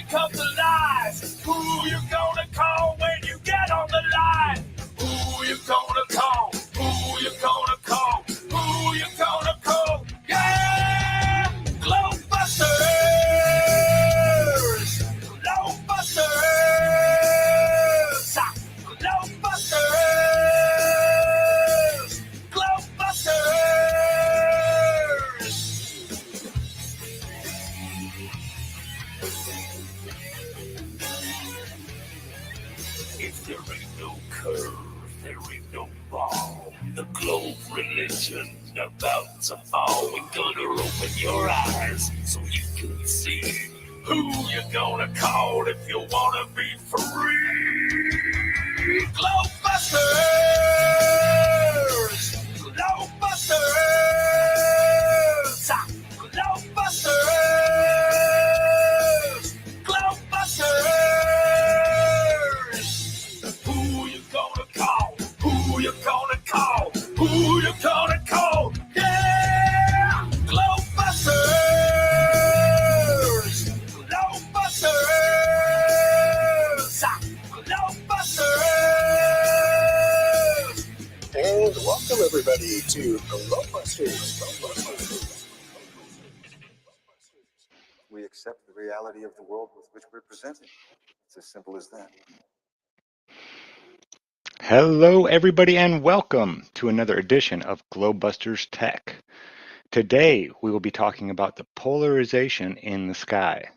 comes the lies. Who you gonna call when you get on the line? Who you gonna call? Who you gonna call? Who you gonna call? Yeah! GLOBEBUSTers! GLOBEBUSTers! GLOBEBUSTers! GLOBEBUSTers! If there ain't no curve, there ain't no ball. The globe religion's about to fall. We're gonna open your eyes so you can see who you gonna call if you wanna be free. GLOBEBUSTers! GLOBEBUSTers! GLOBEBUSTers! GLOBEBUSTers! Who you gonna call? Who you gonna call? Who you gonna call? Yeah! GLOBEBUSTers! GLOBEBUSTers! GLOBEBUSTers! And welcome everybody to GLOBEBUSTers. We accept the reality of the world with which we're presented. It's as simple as that. Hello, everybody, and welcome to another edition of GLOBEBUSTers Tech. Today, we will be talking about the polarization in the sky.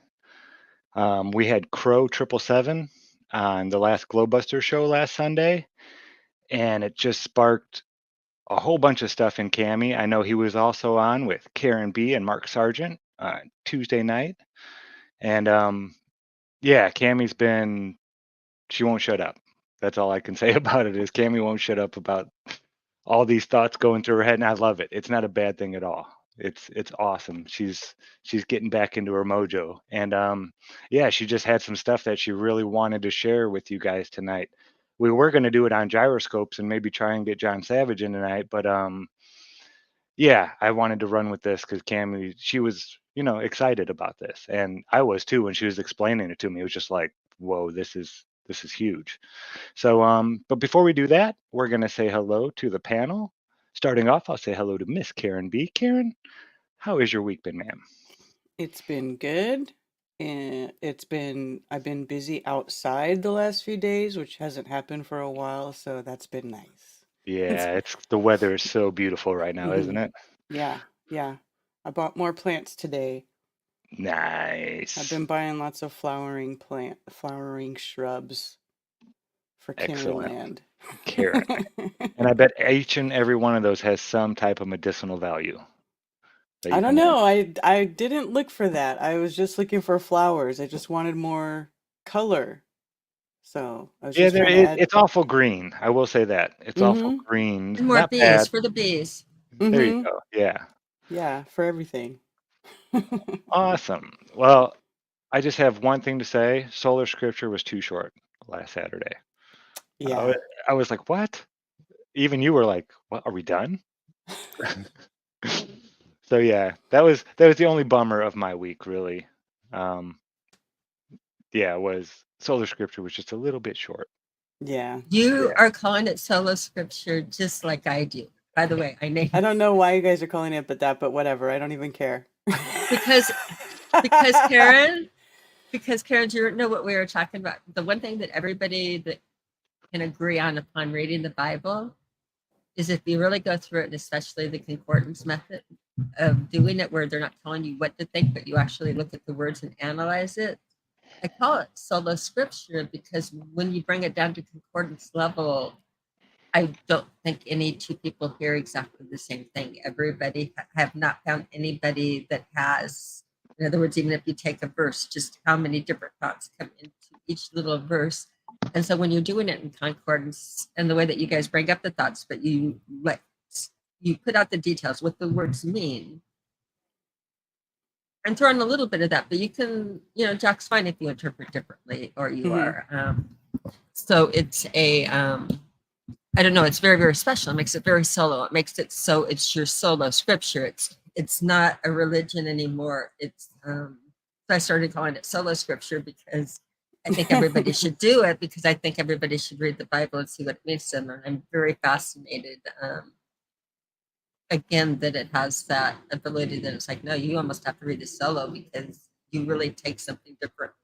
We had Crow 777 on the last GLOBEBUSTers show last Sunday, and it just sparked a whole bunch of stuff in Cami. I know he was also on with Karen B and Mark Sargent Tuesday night. And yeah, Cami's been, she won't shut up. That's all I can say about it is Cami won't shut up about all these thoughts going through her head, and I love it. It's not a bad thing at all. It's awesome. She's getting back into her mojo, and yeah, she just had some stuff that she really wanted to share with you guys tonight. We were going to do it on gyroscopes and maybe try and get John Savage in tonight, but yeah, I wanted to run with this because Cami, she was, you know, excited about this, and I was too when she was explaining it to me. It was just like, whoa, this is huge. So, but before we do that, we're going to say hello to the panel. Starting off, I'll say hello to Miss Karen B. Karen, how has your week been, ma'am? It's been good. And I've been busy outside the last few days, which hasn't happened for a while. So that's been nice. Yeah, the weather is so beautiful right now, isn't it? Yeah. I bought more plants today. Nice. I've been buying lots of flowering shrubs for Karen Land. Karen. And I bet each and every one of those has some type of medicinal value. I don't know. I didn't look for that. I was just looking for flowers. I just wanted more color. So I was just trying to add... it's awful green. I will say that. It's awful green. And more not bees bad. for the bees. There you go. Yeah. Yeah, for everything. Awesome. Well, I just have one thing to say. Solar Scripture was too short last Saturday. Yeah. I was like, what? Even you were like, what? Are we done? So yeah, that was the only bummer of my week, really. Yeah, was Solar Scripture was just a little bit short. Yeah. You are calling it Solar Scripture just like I do. By the way, I don't know why you guys are calling it but whatever. I don't even care. because Karen, you know what we were talking about. The one thing that everybody that can agree on upon reading the Bible is if you really go through it, and especially the concordance method of doing it, where they're not telling you what to think, but you actually look at the words and analyze it. I call it Sola Scripture because when you bring it down to concordance level, I don't think any two people hear exactly the same thing. Everybody have not found anybody that has, in other words, even if you take a verse, just how many different thoughts come into each little verse. And so when you're doing it in concordance and the way that you guys bring up the thoughts, but you put out the details, what the words mean, and throw in a little bit of that, but you can, Jack's fine if you interpret differently or you are. So it's I don't know, it's very, very special. It makes it very solo. It makes it so it's your solo scripture. It's not a religion anymore. It's so I started calling it solo scripture because I think everybody should do it, because I think everybody should read the Bible and see what it means to them. And I'm very fascinated, again, that it has that ability that it's like, no, you almost have to read it solo because you really take something differently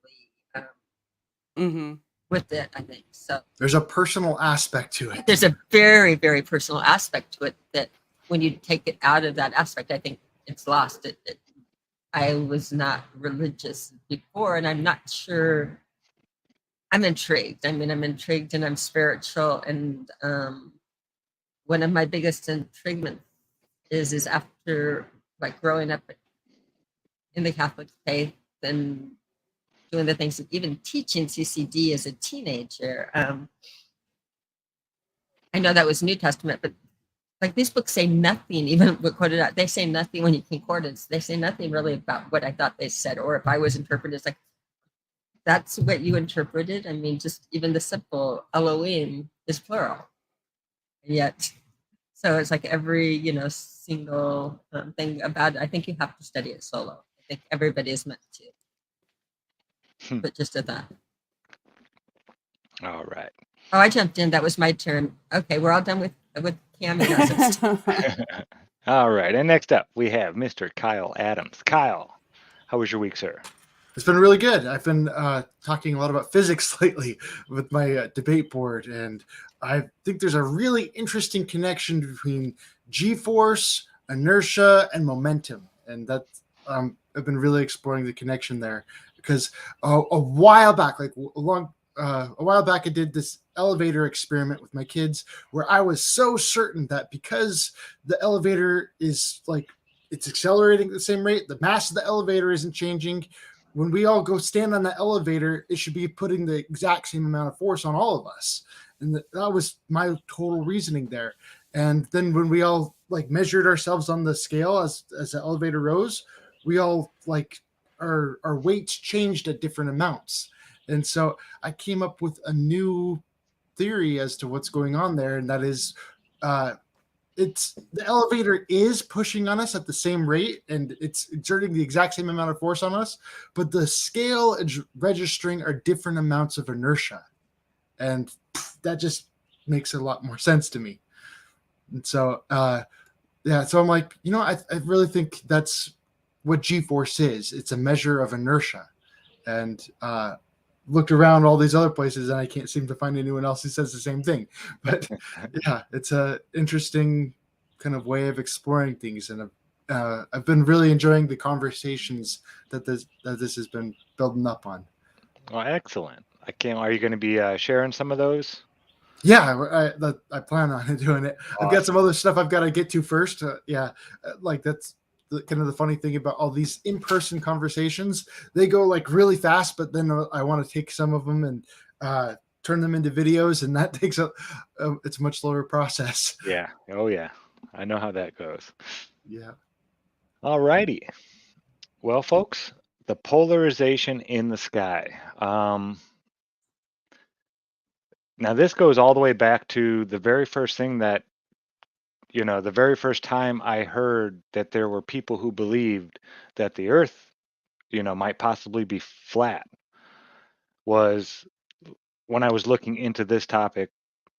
with it, I think. So There's a personal aspect to it. there's a very, very personal aspect to it that when you take it out of that aspect, I think it's lost. I was not religious before, and I'm not sure. I'm intrigued. I mean, I'm intrigued and I'm spiritual. And one of my biggest intriguements is after like growing up in the Catholic faith and doing the things, even teaching CCD as a teenager. I know that was New Testament, but like these books say nothing, even quoted out, they say nothing when you concordance. They say nothing really about what I thought they said, or if I was interpreted, it's like, that's what you interpreted. I mean, just even the simple Elohim is plural. And yet, so it's like every, single thing about it, I think you have to study it solo. I think everybody is meant to. But just at that. All right. Oh, I jumped in. That was my turn. Okay, we're all done with Cami. All right. And next up, we have Mr. Kyle Adams. Kyle, how was your week, sir? It's been really good. I've been talking a lot about physics lately with my debate board, and I think there's a really interesting connection between G-force, inertia, and momentum. And that I've been really exploring the connection there because a while back, I did this elevator experiment with my kids where I was so certain that because the elevator is like it's accelerating at the same rate, the mass of the elevator isn't changing. When we all go stand on the elevator, it should be putting the exact same amount of force on all of us. And that was my total reasoning there. And then when we all like measured ourselves on the scale as the elevator rose, we all like our weights changed at different amounts. And so I came up with a new theory as to what's going on there. And that is, it's the elevator is pushing on us at the same rate and it's exerting the exact same amount of force on us, but the scale is registering are different amounts of inertia. And that just makes a lot more sense to me. And so, so I'm like, I really think that's what G-force is. It's a measure of inertia. And looked around all these other places and I can't seem to find anyone else who says the same thing. But yeah, it's a interesting kind of way of exploring things. And I've been really enjoying the conversations that this has been building up on. Well, excellent. Are you going to be sharing some of those? Yeah, I plan on doing it. Awesome. I've got some other stuff I've got to get to first. Like that's kind of the funny thing about all these in-person conversations. They go like really fast, but then I want to take some of them and turn them into videos, and that takes it's a much slower process. Yeah. Oh yeah. I know how that goes. Yeah. All righty. Well, folks, the polarization in the sky. Now this goes all the way back to the very first thing that the very first time I heard that there were people who believed that the Earth, might possibly be flat was when I was looking into this topic.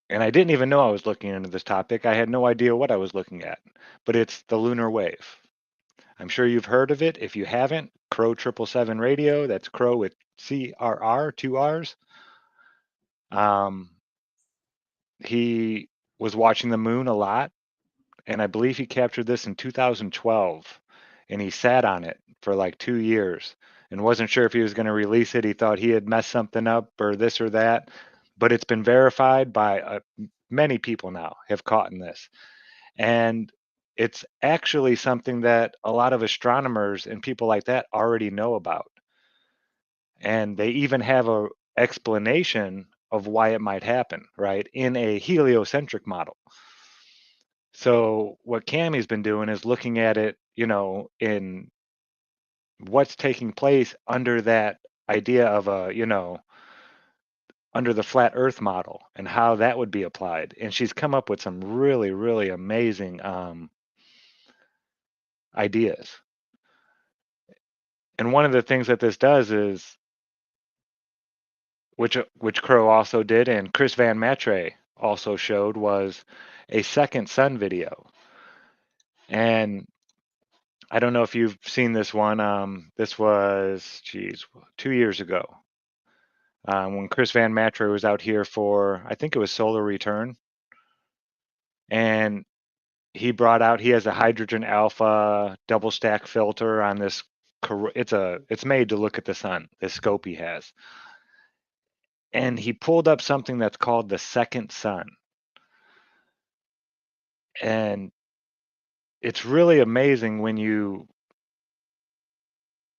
And I didn't even know I was looking into this topic. I had no idea what I was looking at, but it's the lunar wave. I'm sure you've heard of it. If you haven't, Crow 777 Radio, that's Crow with CRR, 2 R's. He was watching the moon a lot. And I believe he captured this in 2012, and he sat on it for like 2 years and wasn't sure if he was going to release it. He thought he had messed something up or this or that, but it's been verified by many people now have caught in this. And it's actually something that a lot of astronomers and people like that already know about. And they even have a explanation of why it might happen, right, in a heliocentric model. So what Cammie's been doing is looking at it, in what's taking place under that idea of under the flat Earth model and how that would be applied. And she's come up with some really, really amazing ideas. And one of the things that this does is, which Crow also did, and Chris Van Matre also showed, was a second sun video. And I don't know if you've seen this one. This was, 2 years ago, when Chris Van Matre was out here for, I think it was Solar Return, and he has a hydrogen alpha double stack filter on this. It's made to look at the sun. This scope he has, and he pulled up something that's called the second sun, and it's really amazing when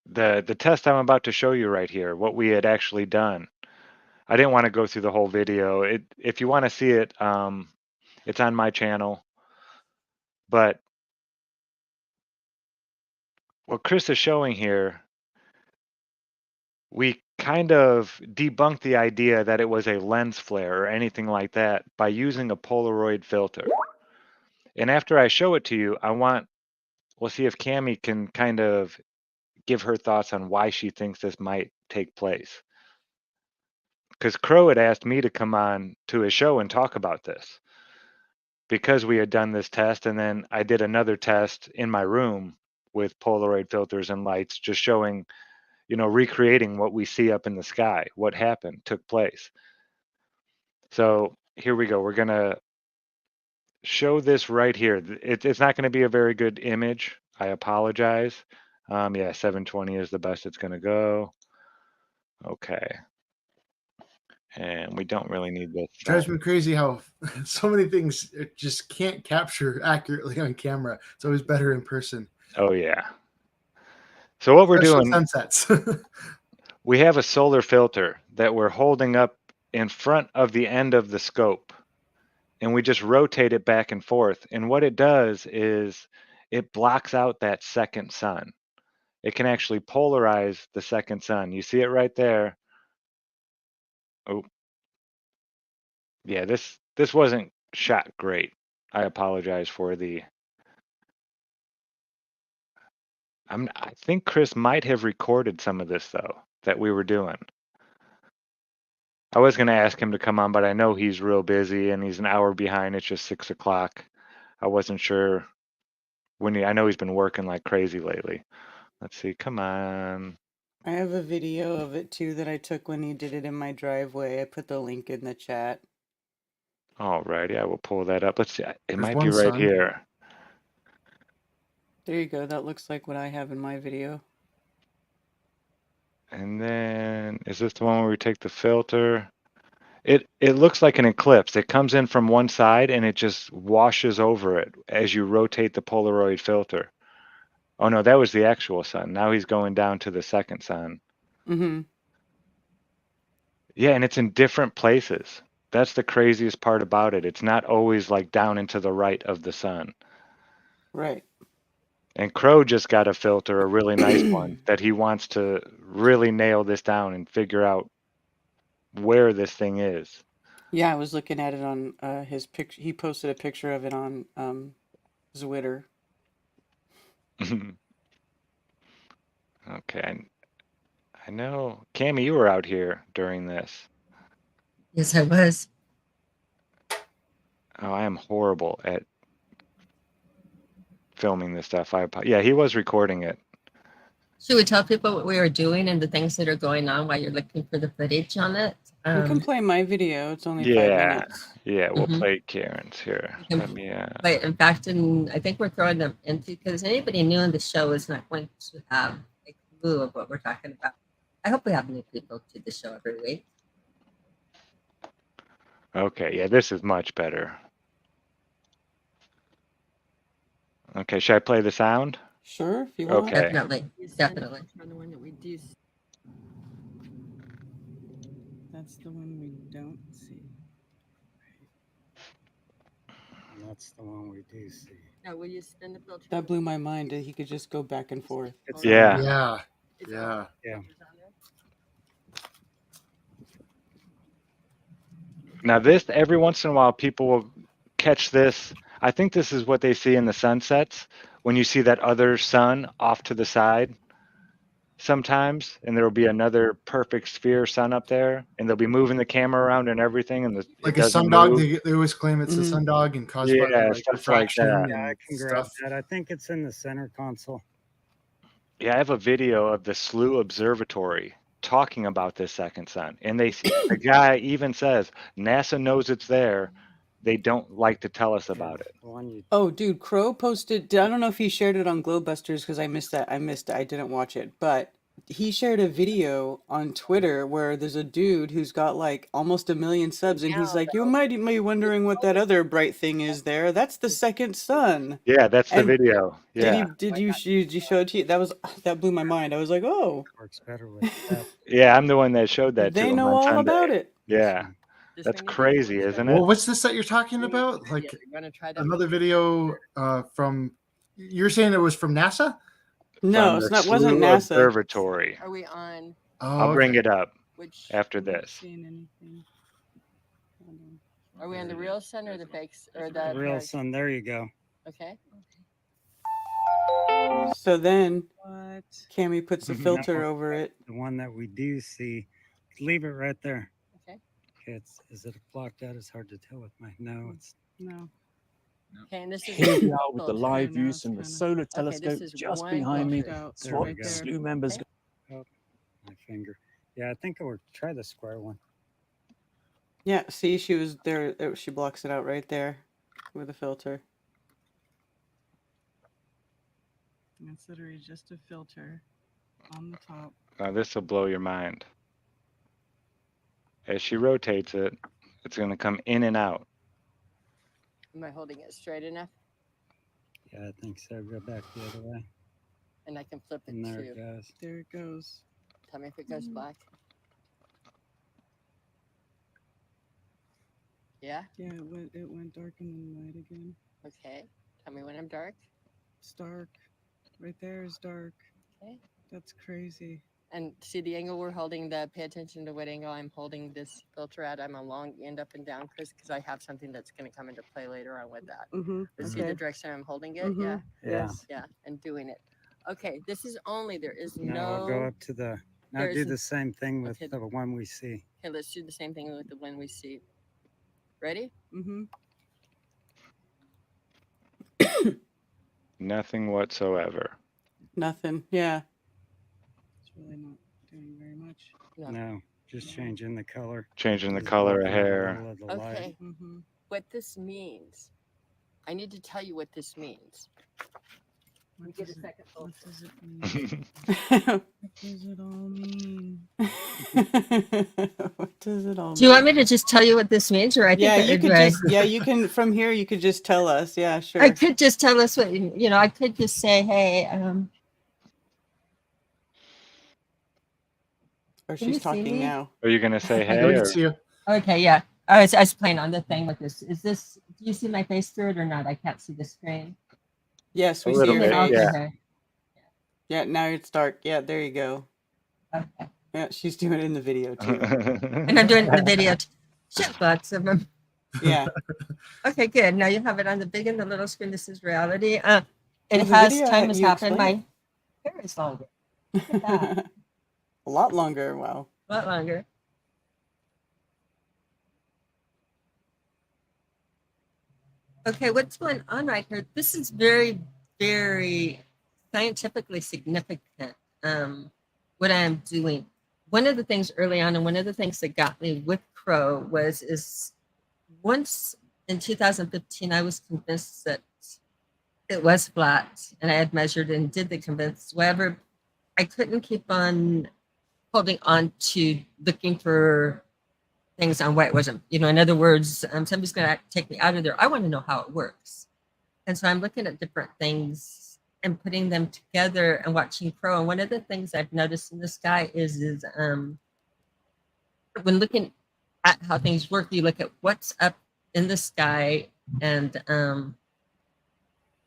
the test I'm about to show you right here, what we had actually done. I didn't want to go through the whole video. If you want to see it, it's on my channel. But what Chris is showing here, we kind of debunked the idea that it was a lens flare or anything like that by using a Polaroid filter. And after I show it to you, we'll see if Cami can kind of give her thoughts on why she thinks this might take place. Because Crow had asked me to come on to his show and talk about this, because we had done this test, and then I did another test in my room with Polaroid filters and lights, just showing, recreating what we see up in the sky, what took place. So here we go. We're going to show this right here. It's not going to be a very good image. I apologize. Yeah, 720 is the best it's going to go. Okay. And we don't really need this. Drives me crazy how so many things it just can't capture accurately on camera. It's always better in person. Oh, yeah. So what we're doing, sunsets. we have a solar filter that we're holding up in front of the end of the scope, and we just rotate it back and forth. And what it does is it blocks out that second sun. It can actually polarize the second sun. You see it right there. Oh, yeah, this wasn't shot great. I apologize for the... I think Chris might have recorded some of this, though, that we were doing. I was going to ask him to come on, but I know he's real busy and he's an hour behind. It's just 6 o'clock. I wasn't sure I know he's been working like crazy lately. Let's see. Come on. I have a video of it too that I took when he did it in my driveway. I put the link in the chat. All righty. I will pull that up. Let's see. It might be one right sun. here. There you go. That looks like what I have in my video. And then, is this the one where we take the filter? It looks like an eclipse. It comes in from one side and it just washes over it as you rotate the Polaroid filter. Oh no, that was the actual sun. Now he's going down to the second sun. Mm-hmm. Yeah, and it's in different places. That's the craziest part about it. It's not always like down and to the right of the sun. Right. And Crow just got a filter, a really nice one, that he wants to really nail this down and figure out where this thing is. Yeah, I was looking at it on his picture. He posted a picture of it on Twitter. Okay. I know. Cami, you were out here during this. Yes, I was. Oh, I am horrible at filming this stuff. Yeah, he was recording it. Should we tell people what we are doing and the things that are going on while you're looking for the footage on it? You can play my video. It's only 5 minutes. Yeah, we'll play Karen's here. Let me, But in fact, I think we're throwing them into, because anybody new in the show is not going to have a clue of what we're talking about. I hope we have new people to the show every week. Okay, yeah, this is much better. Okay, should I play the sound? Sure, if you want. Okay. Definitely. Definitely. That's the one we don't see. And that's the one we do see. Now, will you spin the filter? That blew my mind that he could just go back and forth. It's Yeah. Yeah. Now this, every once in a while, people will catch this. I think this is what they see in the sunsets when you see that other sun off to the side. sometimes, and there will be another perfect sphere sun up there, and they'll be moving the camera around and everything, and it Like a doesn't sundog, move. they always claim it's a Mhm. sundog and caused by Yeah, like stuff like refraction that. Yeah, I and can grab stuff. that. I think it's in the center console. Yeah, I have a video of the SLU Observatory talking about this second sun, and the guy even says NASA knows it's there. They don't like to tell us about it. The one you Oh, dude, Crow posted. I don't know if he shared it on GlobeBusters because I missed that. I didn't watch it, but he shared a video on Twitter where there's a dude who's got like almost 1 million subs, and he's Now, like, "You though, might be wondering what that other bright thing is there. That's the second sun." Yeah, that's the And video. Yeah, did you show it to you? That blew my mind. I was like, "Oh, works better with that. yeah, I'm the one that showed that to they him know on all Sunday. about it." Yeah, this that's one you did crazy, once, isn't right? it? Well, what's this that you're talking about? Yeah, Like you want to try that another video from, you're saying it was from NASA? No, From it's the not. Wasn't SLU NASA. Observatory. Are we on Oh, I'll bring okay. it up which? after I'm not this. seeing anything. Hold on. Are we on the real sun or the fakes or The the real Polarized? sun. There you go. Okay. So then What? Cammy puts a filter over it. The one that we do see. Leave it right there. Okay. Okay. Is it blocked out? It's hard to tell with my. No, it's. No. Okay, and this is Here we are with the filter. live now view it's from the kinda- solar this telescope is just one behind me. blocked out. It's There what we the go. SLU members Okay. My finger. Yeah, I think I would try the square one. Yeah, see, she was there. She blocks it out right there with a filter. It's literally just a filter on the top. Now this will blow your mind. As she rotates it, it's going to come in and out. Am I holding it straight enough? Yeah, I think so. Go back the other way. And I can flip it And there it too. goes. There it goes. Tell me if it goes black. Yeah. Yeah, it went dark and then light again. Okay. Tell me when I'm dark. It's dark. Right there is dark. Okay. That's crazy. And see the angle we're holding. Pay attention to what angle I'm holding this filter at. I'm a long end up and down, Chris, because I have something that's going to come into play later on with that. Mm-hmm. But see the direction I'm holding it? Mhm. Yeah. Yeah. Yes. Yeah. And doing it. Okay. This is only, there is Now I'll go up to the. Now there do isn't- the same thing with okay. the one we see. Okay, let's do the same thing with the one we see. Ready? Mm-hmm. Nothing whatsoever. Nothing. Yeah. It's really not doing very much. No. No, just changing the color. Changing the Just color of blocking out a hair. little of the light. Okay. Mm-hmm. What this means, I need to tell you what this means. We What get does a it, second what filter. does it mean? What does it all mean? What does it all Do you want mean? me to just tell you what this means, or I think Yeah, that you would could be- just. Yeah, you can. From here, you could just tell us. Yeah, sure. I could just tell us what I could just say, hey, Or Can you she's see me? talking now. Are you going to say Yeah, hey? we Or? can see you. okay, yeah. I was playing on the thing with this. Is this? Do you see my face through it or not? I can't see the screen. Yes, we A see little your bit, face. yeah. Okay. Yeah, now it's dark. Yeah, there you go. Okay. Yeah, she's doing it in the video too. And I'm doing the video. Shit, lots of them. Yeah. Okay, good. Now you have it on the big and the little screen. This is reality. It Well, the has video, time has you happened. explained My hair is longer. Look at that. A lot longer. Wow. A lot longer. Okay, what's going on right here? This is very, very scientifically significant. What I'm doing. One of the things early on, and one of the things that got me with Crow is once in 2015, I was convinced that it was flat, and I had measured and did the convince. However, I couldn't keep on holding on to looking for things on why it wasn't. In other words, somebody's going to take me out of there. I want to know how it works. And so I'm looking at different things and putting them together and watching Crow. And one of the things I've noticed in the sky is when looking at how things work, you look at what's up in the sky and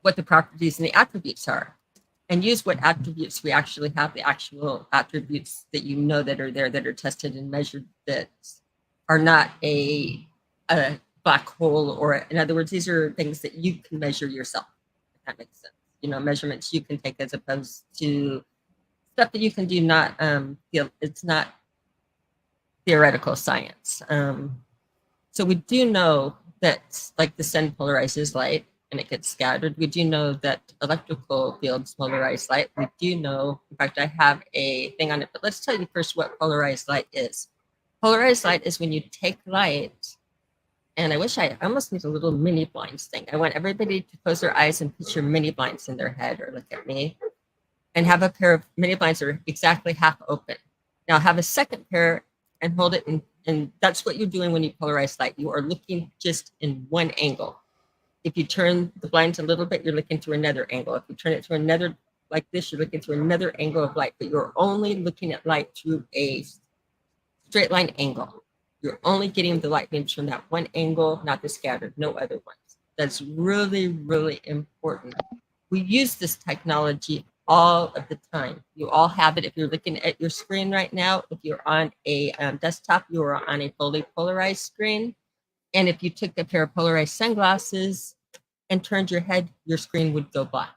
what the properties and the attributes are, and use what attributes we actually have, the actual attributes that that are there, that are tested and measured, that are not a black hole, or in other words, these are things that you can measure yourself, if that makes sense. Measurements you can take as opposed to stuff that you can do, not it's not theoretical science. So we do know that, like, the sun polarizes light and it gets scattered. We do know that electrical fields polarize light. We do know, in fact, I have a thing on it, but let's tell you first what polarized light is. Polarized light is when you take light, and I almost need a little mini blinds thing. I want everybody to close their eyes and picture mini blinds in their head, or look at me, and have a pair of mini blinds that are exactly half open. Now have a second pair and hold it in, and that's what you're doing when you polarize light. You are looking just in one angle. If you turn the blinds a little bit, you're looking through another angle. If you turn it to another, like this, you're looking through another angle of light, but you're only looking at light through a straight line angle. You're only getting the light beams from that one angle, not the scattered, no other ones. That's really, really important. We use this technology all of the time. You all have it. If you're looking at your screen right now, if you're on a desktop, you are on a fully polarized screen. And if you took a pair of polarized sunglasses and turned your head, your screen would go black.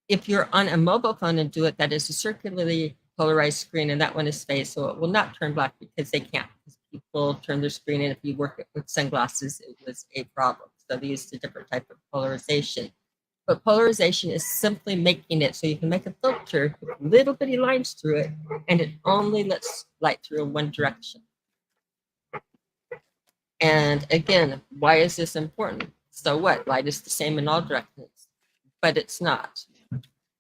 If you're on a mobile phone and do it, that is a circularly polarized screen, and that one is phased, so it will not turn black because they can't. Because people turn their screen, and if you work with sunglasses, it was a problem. So they used a different type of polarization. But polarization is simply making it so you can make a filter with little bitty lines through it, and it only lets light through in one direction. And again, why is this important? So what? Light is the same in all directions, but it's not.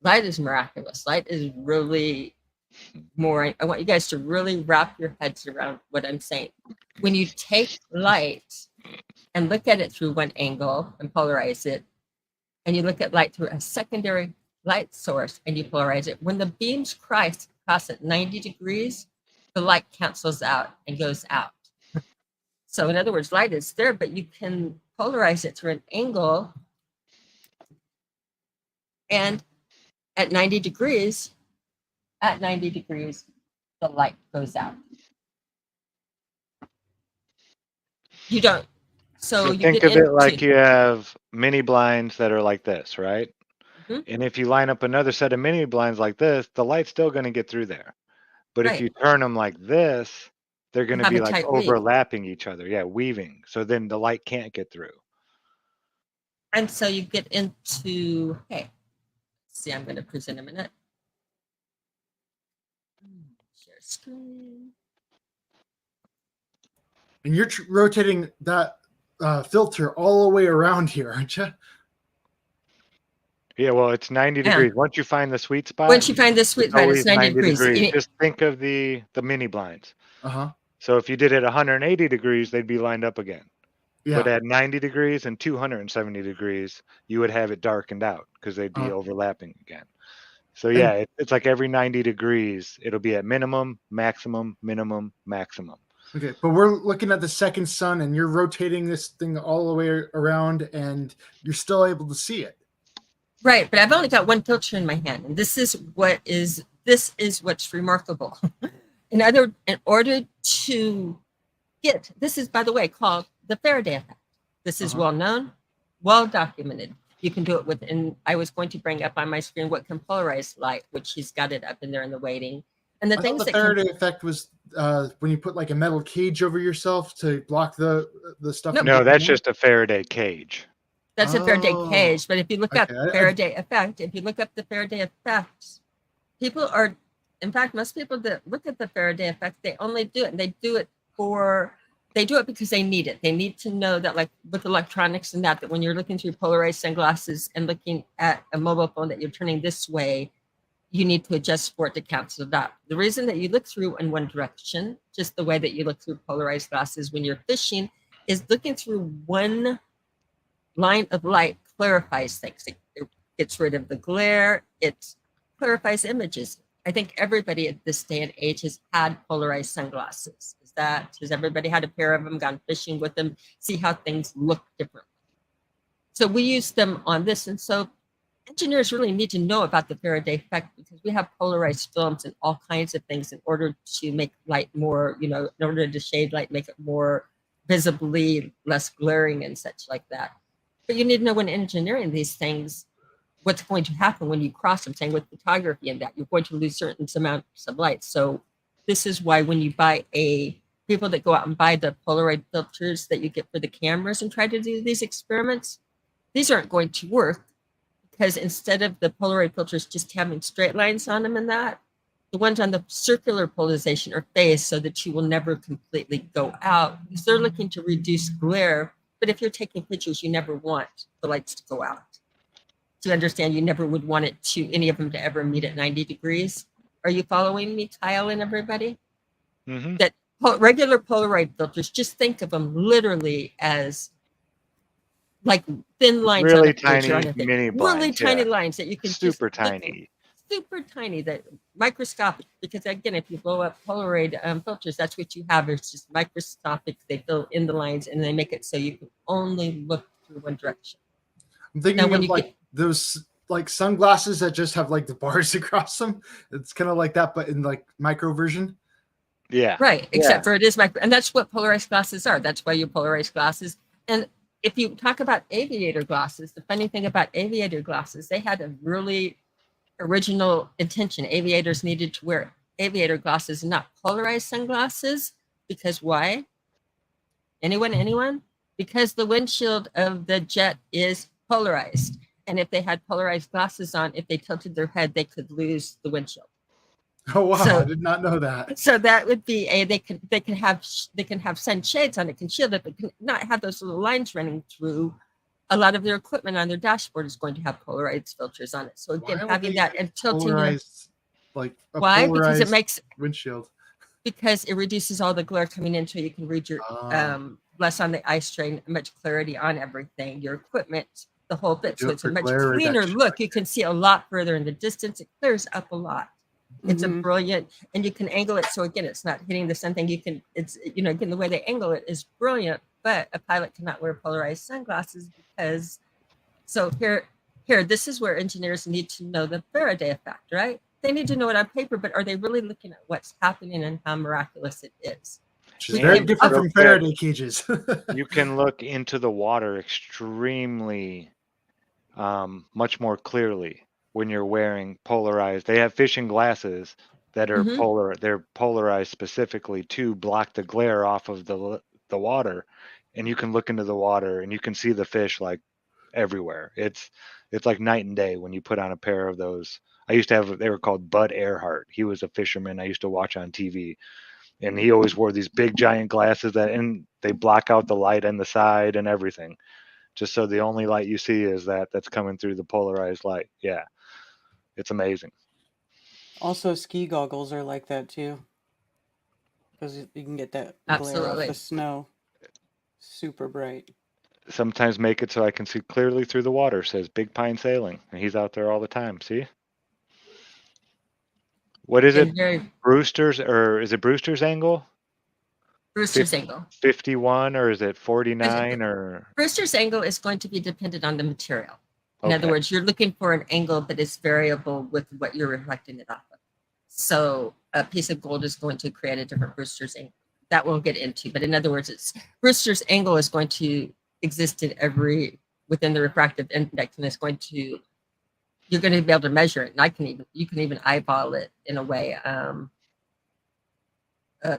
Light is miraculous. Light is really more. I want you guys to really wrap your heads around what I'm saying. When you take light and look at it through one angle and polarize it, and you look at light through a secondary light source and you polarize it, when the beams cross at 90 degrees, the light cancels out and goes out. So in other words, light is there, but you can polarize it through an angle, and at 90 degrees, the light goes out. You don't. So you think get of it like into, you have mini blinds that are like this, right? Mhm. And if you line up another set of mini blinds like this, the light's still going to get through there. But if Right. you turn them like this, they're going to have be a like tight weave. overlapping each other. Yeah, weaving. So then the light can't get through. And so you get into, hey, see, I'm going to present a minute. Share screen. And you're rotating that filter all the way around here, aren't you? Yeah, well, it's 90 Yeah. degrees. Once you find the sweet spot, Once you find the sweet spot, always it's 90 degrees. Just think of the mini blinds. Uh-huh. So if you did it 180 degrees, they'd be lined up again. Yeah. But at 90 degrees and 270 degrees, you would have it darkened out because they'd be overlapping again. So yeah, it's like every 90 degrees, it'll be at minimum, maximum, minimum, maximum. Okay, but we're looking at the second sun, and you're rotating this thing all the way around, and you're still able to see it. Right, but I've only got one filter in my hand, and this is what's remarkable. In order to get, this is, by the way, called the Faraday effect. This is well known, well documented. You can do it with, and I was going to bring up on my screen what can polarize light, which he's got it up in there in the waiting. And the things the Faraday effect was when you put like a metal cage over yourself to block the stuff. No, that's just a Faraday cage. That's a Faraday cage. But if you look up Faraday effect, people are, in fact, most people that look at the Faraday effect, they only do it, and they do it because they need it. They need to know that, like with electronics and that when you're looking through polarized sunglasses and looking at a mobile phone that you're turning this way, you need to adjust for it to cancel it out. The reason that you look through in one direction, just the way that you look through polarized glasses when you're fishing, is looking through one line of light clarifies things. It gets rid of the glare. It clarifies images. I think everybody at this day and age has had polarized sunglasses. Has everybody had a pair of them, gone fishing with them, see how things look differently? So we use them on this. And so engineers really need to know about the Faraday effect, because we have polarized films and all kinds of things in order to make light more, in order to shade light, make it more visibly less glaring and such like that. But you need to know when engineering these things, what's going to happen when you cross them, saying with photography and that you're going to lose certain amounts of light. So this is why when you buy people that go out and buy the Polaroid filters that you get for the cameras and try to do these experiments, these aren't going to work, because instead of the Polaroid filters just having straight lines on them and that, the ones on the circular polarization are phased so that you will never completely go out, because they're looking to reduce glare. But if you're taking pictures, you never want the lights to go out. To understand, you never would want it to any of them to ever meet at 90 degrees. Are you following me, Kyle and everybody? Mm-hmm. That regular Polaroid filters, just think of them literally as like thin lines Really on a page tiny or on a thing. mini Really blinds, tiny yeah. lines that you can Super just look tiny. super tiny, that microscopic, because again, if you blow up Polaroid filters, that's what you have. It's just microscopic. They fill in the lines and they make it so you can only look through one direction. I'm thinking of like those like sunglasses that just have like the bars across them. It's kind of like that, but in like micro version. Yeah. Right. Except for it is micro, and that's what polarized glasses are. That's why you polarized glasses. And if you talk about aviator glasses, the funny thing about aviator glasses, they had a really original intention. Aviators needed to wear aviator glasses, not polarized sunglasses. Because why? Anyone? Because the windshield of the jet is polarized. And if they had polarized glasses on, if they tilted their head, they could lose the windshield. Oh wow, So, I did not know that. So that would be they can have sunshades on it, can shield it, but can not have those little lines running through. A lot of their equipment on their dashboard is going to have polarized filters on it. So again, having that and tilting polarized, like a why? polarized Because it makes windshield. Because it reduces all the glare coming in, so you can read your less on the eye strain, much clarity on everything, your equipment, the whole bit. So it's a much cleaner look. You can see a lot further in the distance. It clears up a lot. It's a brilliant, and you can angle it so again it's not hitting the sun thing. You can, it's again the way they angle it is brilliant. But a pilot cannot wear polarized sunglasses because. So here, this is where engineers need to know the Faraday effect, right? They need to know it on paper, but are they really looking at what's happening and how miraculous it is? Which is very different from Faraday cages. You can look into the water extremely much more clearly when you're wearing polarized. They have fishing glasses that are they're polarized specifically to block the glare off of the water, and you can look into the water and you can see the fish like everywhere. It's like night and day when you put on a pair of those. I used to have, they were called Bud Earhart. He was a fisherman I used to watch on TV, and he always wore these big giant glasses and they block out the light on the side and everything, just so the only light you see is that's coming through the polarized light. Yeah, it's amazing. Also, ski goggles are like that too, because you can get that glare off the snow. Super bright. Sometimes make it so I can see clearly through the water, says Big Pine Sailing, and he's out there all the time. See? What is it? Brewster's, or is it Brewster's angle? Brewster's angle. 51, or is it 49, or? Brewster's angle is going to be dependent on the material. In other words, you're looking for an angle that is variable with what you're reflecting it off of. So a piece of gold is going to create a different Brewster's angle. That we'll get into. But in other words, it's Brewster's angle is going to exist in within the refractive index, and it's going to, you're going to be able to measure it. And you can even eyeball it in a way.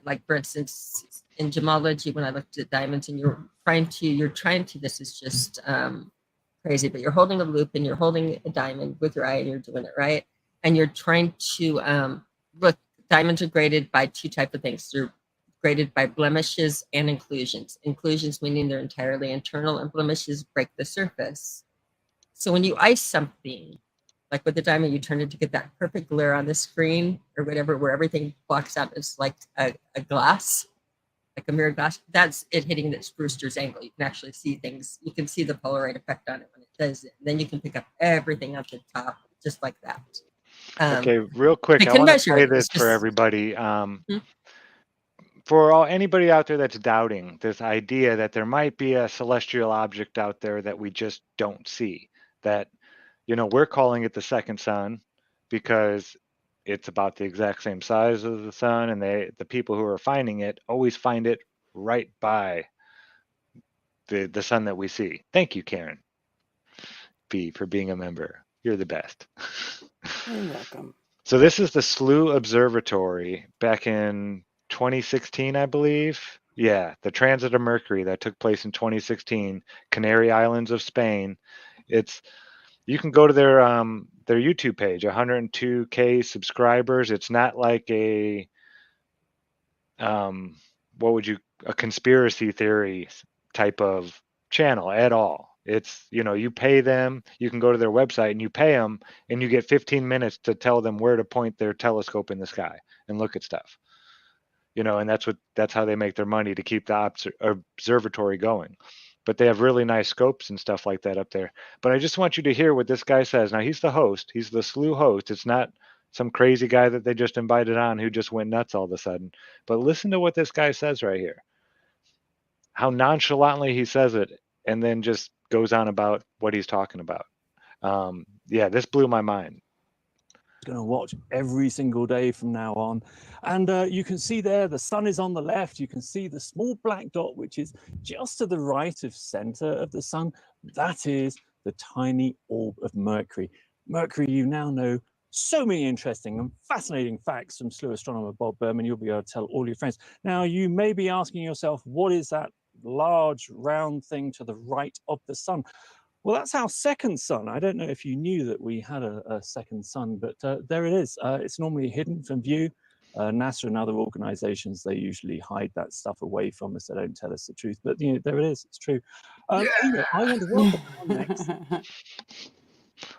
Like for instance, in gemology, when I looked at diamonds, and you're trying to, this is just crazy, but you're holding a loop and you're holding a diamond with your eye and you're doing it right. And you're trying to look, diamonds are graded by two types of things. They're graded by blemishes and inclusions. Inclusions meaning they're entirely internal, and blemishes break the surface. So when you ice something, like with the diamond, you turn it to get that perfect glare on the screen or whatever, where everything blocks out. It's like a glass, like a mirror glass. That's it hitting this Brewster's angle. You can actually see things. You can see the Polaroid effect on it when it does it. Then you can pick up everything at the top, just like that. Okay, real quick, I want to say this for everybody. For anybody out there that's doubting this idea that there might be a celestial object out there that we just don't see, that, we're calling it the second sun because it's about the exact same size as the sun, and the people who are finding it always find it right by the sun that we see. Thank you, Karen B, for being a member. You're the best. You're welcome. So this is the SLU Observatory back in 2016, I believe. Yeah, the transit of Mercury that took place in 2016, Canary Islands of Spain. You can go to their YouTube page, 102K subscribers. It's not like a a conspiracy theory type of channel at all. It's, you pay them, you can go to their website and you pay them and you get 15 minutes to tell them where to point their telescope in the sky and look at stuff. And that's how they make their money to keep the observatory going. But they have really nice scopes and stuff like that up there. But I just want you to hear what this guy says. Now, he's the host. He's the SLU host. It's not some crazy guy that they just invited on who just went nuts all of a sudden. But listen to what this guy says right here. How nonchalantly he says it, and then just goes on about what he's talking about. Yeah, this blew my mind. Going to watch every single day from now on, and you can see there the sun is on the left. You can see the small black dot which is just to the right of center of the sun. That is the tiny orb of Mercury. Mercury, you now know so many interesting and fascinating facts from SLU astronomer Bob Berman. You'll be able to tell all your friends. Now, you may be asking yourself, what is that large round thing to the right of the sun? Well, that's our second sun. I don't know if you knew that we had a second sun, but there it is. It's normally hidden from view. NASA and other organizations, they usually hide that stuff away from us. They don't tell us the truth, but there it is. It's true. Anyway, I want to welcome on next.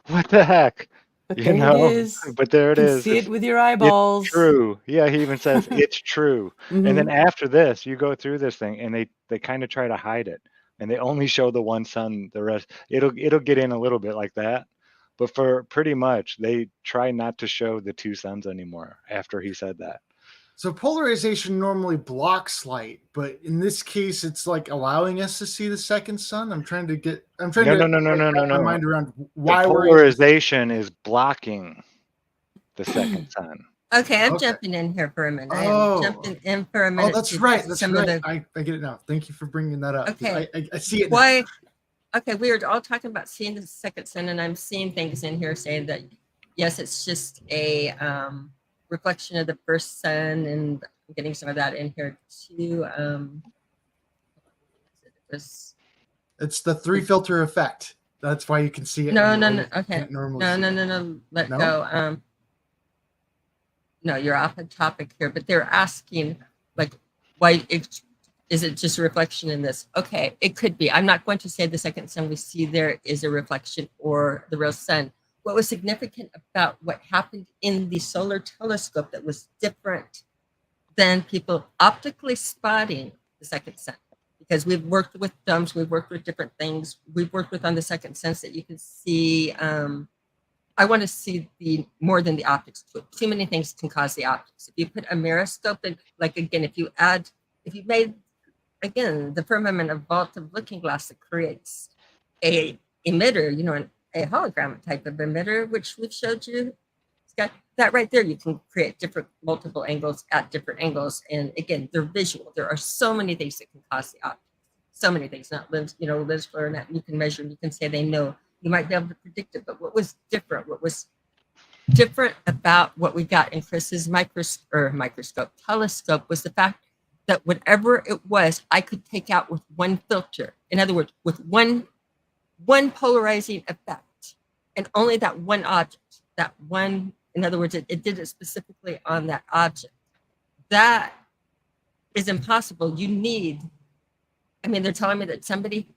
What the heck? But there it is. But there it You is. see it with your eyeballs. It's true. Yeah, he even says it's true. And then after this, you go through this thing, and they kind of try to hide it, and they only show the one sun. The rest, it'll get in a little bit like that, but for pretty much, they try not to show the two suns anymore after he said that. So polarization normally blocks light, but in this case, it's like allowing us to see the second sun. I'm trying to get my mind around why the polarization is blocking the second sun. Okay, I'm jumping in here for a minute. I'm jumping in for a minute. Oh, that's right. That's right. I get it now. Thank you for bringing that up. Okay, I see it. Why? Now. Okay, we were all talking about seeing the second sun, and I'm seeing things in here saying that yes, it's just a reflection of the first sun, and I'm getting some of that in here too. It's the three filter effect. That's why you can see it. No. Okay. No. Let go. No, you're off the topic here, but they're asking, like, why is it just a reflection in this? Okay, it could be. I'm not going to say the second sun we see there is a reflection or the real sun. What was significant about what happened in the solar telescope that was different than people optically spotting the second sun? Because we've worked with domes, we've worked with different things. We've worked with on the second sense that you can see. I want to see more than the optics. Too many things can cause the optics. If you put a miroscope in, like again, if you made, again, the firmament of vault of looking glass that creates a emitter, a hologram type of emitter, which we've showed you, it's got that right there. You can create multiple angles at different angles. And again, they're visual. There are so many things that can cause the optics. So many things, not limbs, limbs for that you can measure, you can say they know. You might be able to predict it, but what was different about what we got in Chris's telescope was the fact that whatever it was, I could take out with one filter. In other words, with one polarizing effect, and only that one object, in other words, it did it specifically on that object. That is impossible. They're telling me that somebody,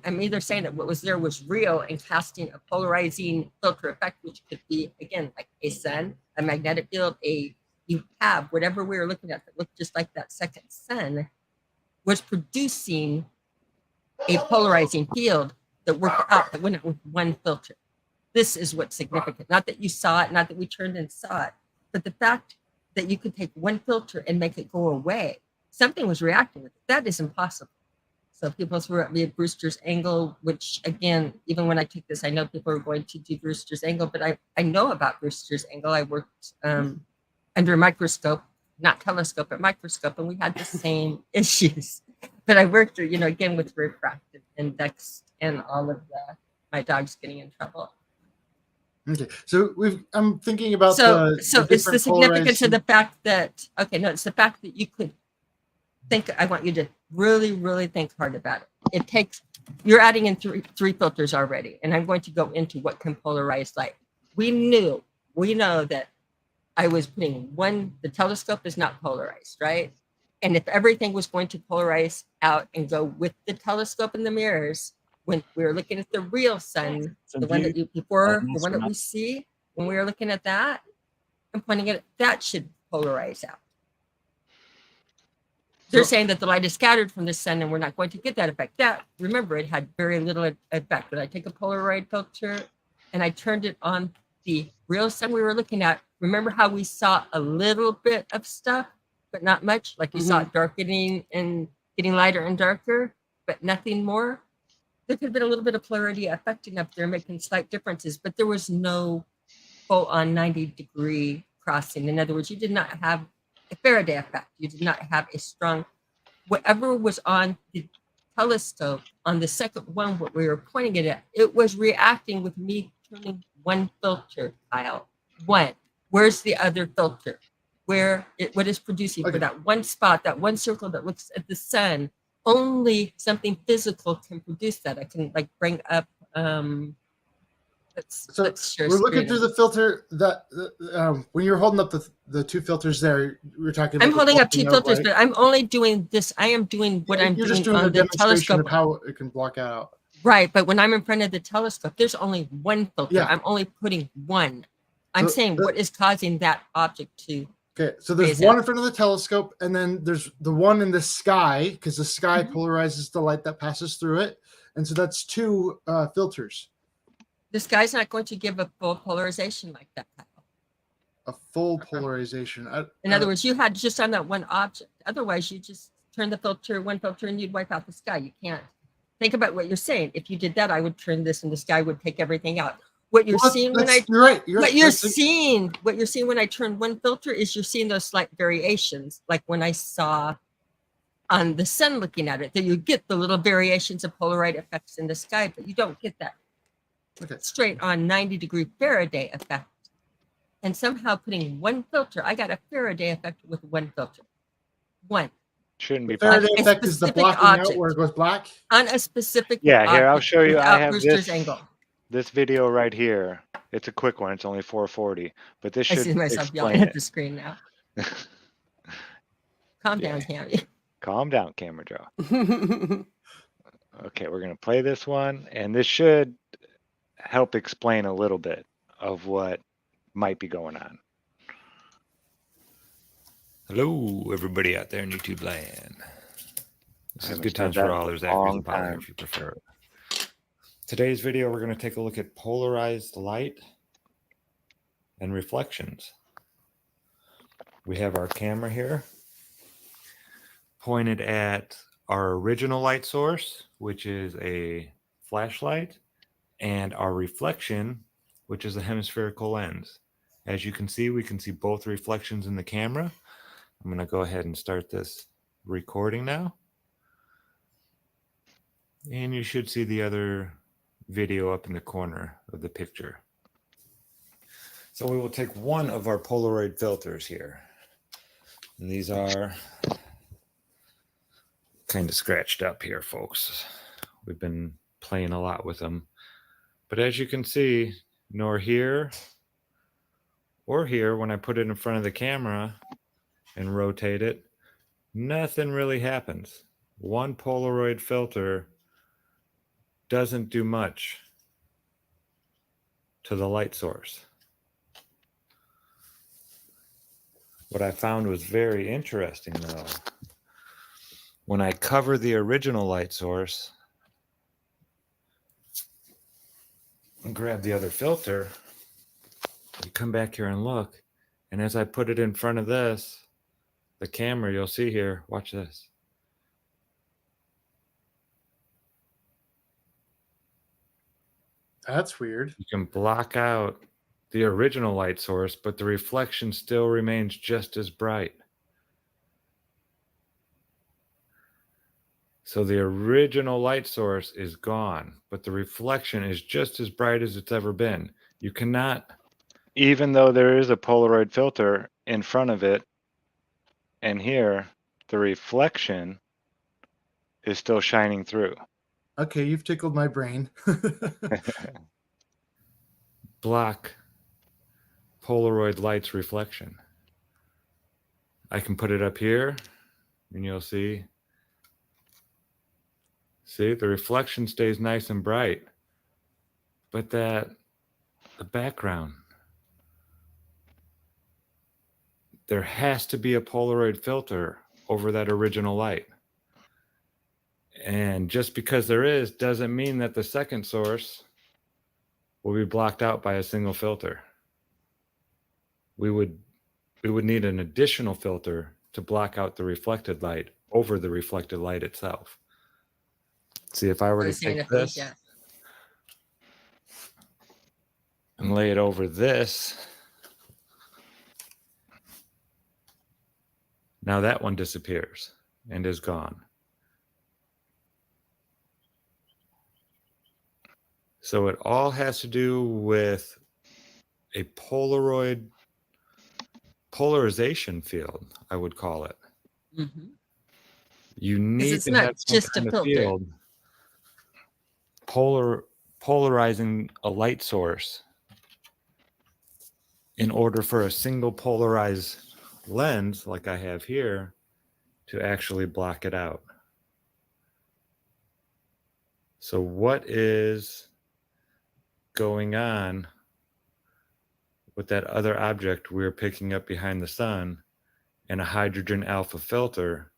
I'm either saying that what was there was real and casting a polarizing filter effect, which could be, again, like a sun, a magnetic field, you have whatever we were looking at that looked just like that second sun was producing a polarizing field that worked out, that went out with one filter. This is what's significant. Not that you saw it, not that we turned and saw it, but the fact that you could take one filter and make it go away. Something was reacting with it. That is impossible. So people threw at me at Brewster's angle, which again, even when I took this, I know people are going to do Brewster's angle, but I know about Brewster's angle. I worked under a microscope, not telescope, but microscope, and we had the same issues. But I worked, again, with refractive index and all of my dogs getting in trouble. Okay, so I'm thinking about So the it's the different significance of polarized. the fact that, okay, no, it's the fact that you could think. I want you to really, really think hard about it. It takes, you're adding in three filters already, and I'm going to go into what can polarize light. We know that I was putting the telescope is not polarized, right? And if everything was going to polarize out and go with the telescope and the mirrors, when we were looking at the real sun, the one that the one that we see, when we were looking at that and pointing it, that should polarize out. They're saying that the light is scattered from the sun and we're not going to get that effect. Remember, it had very little effect. But I take a Polaroid filter and I turned it on the real sun we were looking at. Remember how we saw a little bit of stuff, but not much? Like you saw it darkening and getting lighter and darker, but nothing more. There could have been a little bit of polarity affecting up there, making slight differences, but there was no full on 90-degree crossing. In other words, you did not have a Faraday effect. You did not have a strong, whatever was on the telescope, on the second one, what we were pointing it at, it was reacting with me turning one filter, Kyle. One. Where's the other filter? What is producing for that one spot, that one circle that looks at the sun? Only something physical can produce that. I can like bring up let's share we're looking screen. through the filter that when you're holding up the two filters there, we're talking about I'm holding up two filters, but I'm only doing this. I am doing what I'm you're doing just doing a on the demonstration telescope. of how it can block out. Right, but when I'm in front of the telescope, there's only one filter. Yeah. I'm only putting one. I'm saying what is causing that object to. Okay, so there's one in front of the telescope, and then there's the one in the sky, because the sky polarizes the light that passes through it, and so that's two filters. The sky's not going to give a full polarization like that. A full polarization. In other words, you had just on that one object. Otherwise, you just turn one filter, and you'd wipe out the sky. You can't. Think about what you're saying. If you did that, I would turn this, and the sky would take everything out. What you're seeing when you're seeing when I turn one filter is you're seeing those slight variations, like when I saw on the sun looking at it, that you get the little variations of polarized effects in the sky, but you don't get that straight on 90-degree Faraday effect. And somehow putting one filter, I got a Faraday effect with one filter. One. Shouldn't be Faraday effect is the blocking out where it goes black on a specific. Yeah, here I'll show you. I have Brewster's angle. This video right here. It's a quick one. It's only 440, but this should I see myself explain yelling at the screen now. Calm down, Cammy. Calm down, Camera Joe. Okay, we're gonna play this one, and this should help explain a little bit of what might be going on. Hello, everybody out there in YouTube land. This is Good Times for All. There's actors and power if you prefer. Today's video, we're going to take a look at polarized light and reflections. We have our camera here pointed at our original light source, which is a flashlight, and our reflection, which is a hemispherical lens. As you can see, we can see both reflections in the camera. I'm going to go ahead and start this recording now. And you should see the other video up in the corner of the picture. So we will take one of our Polaroid filters here. And these are kind of scratched up here, folks. We've been playing a lot with them. But as you can see, nor here or here, when I put it in front of the camera and rotate it, nothing really happens. One Polaroid filter doesn't do much to the light source. What I found was very interesting, though, when I cover the original light source and grab the other filter, you come back here and look, and as I put it in front of this, the camera, you'll see here, watch this. That's weird. You can block out the original light source, but the reflection still remains just as bright. So the original light source is gone, but the reflection is just as bright as it's ever been. You cannot. Even though there is a Polaroid filter in front of it, and here, the reflection is still shining through. Okay, you've tickled my brain. Block Polaroid light's reflection. I can put it up here, and you'll see. See, the reflection stays nice and bright, but the background, there has to be a Polaroid filter over that original light. And just because there is doesn't mean that the second source will be blocked out by a single filter. We would need an additional filter to block out the reflected light over the reflected light itself. See, if I were to take this and lay it over this, now that one disappears and is gone. So it all has to do with a polarization field, I would call it. Mm-hmm. You need it's to not have some just kind a of filter. field polarizing a light source in order for a single polarized lens, like I have here, to actually block it out. So what is going on with that other object we're picking up behind the sun and a hydrogen alpha filter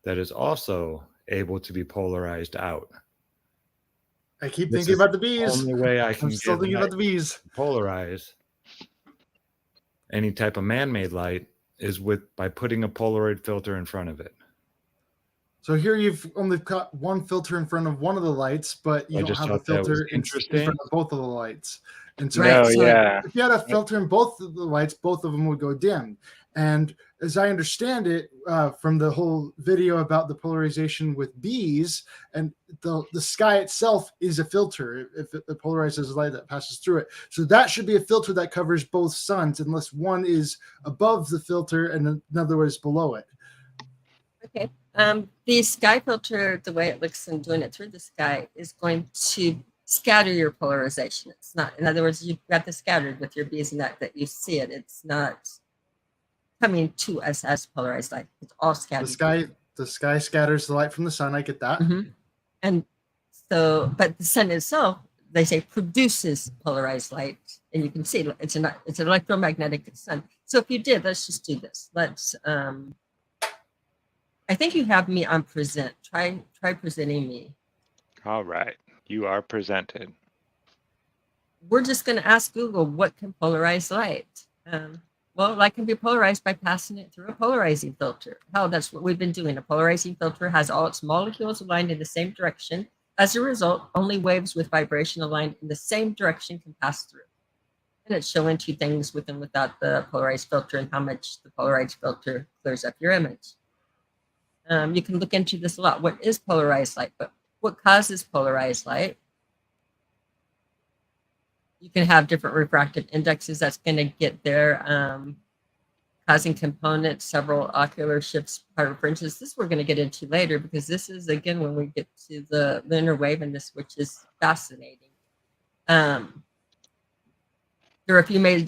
that is also able to be polarized out? I keep This thinking is about the bees. The only way I can I'm still get thinking light about the bees. polarize any type of man-made light is by putting a Polaroid filter in front of it. So here you've only got one filter in front of one of the lights, but you I don't just have a thought that was filter in front of both of the lights. And so, Right, No, so- yeah. if you had a filter in both of the lights, both of them would go dim. And as I understand it, from the whole video about the polarization with bees, and the sky itself is a filter if it polarizes light that passes through it. So that should be a filter that covers both suns, unless one is above the filter and another is below it. Okay. The sky filter, the way it looks and doing it through the sky, is going to scatter your polarization. It's not, in other words, you've got the scattered with your bees and that you see it. It's not coming to us as polarized light. It's all scattered. The sky scatters the light from the sun. I get that. Mm-hmm. And so, but the sun itself, they say, produces polarized light, and you can see it's an electromagnetic sun. So if you did, let's just do this. Let's. I think you have me on present. Try presenting me. All right. You are presented. We're just going to ask Google, what can polarize light? Well, light can be polarized by passing it through a polarizing filter. Hell, that's what we've been doing. A polarizing filter has all its molecules aligned in the same direction. As a result, only waves with vibration aligned in the same direction can pass through. And it's showing two things with and without the polarized filter and how much the polarized filter clears up your image. You can look into this a lot. What is polarized light? But what causes polarized light? You can have different refractive indexes that's going to get there, causing components, several ocular shifts, part fringes. This we're going to get into later, because this is, again, when we get to the lunar wave and this, which is fascinating. There are a few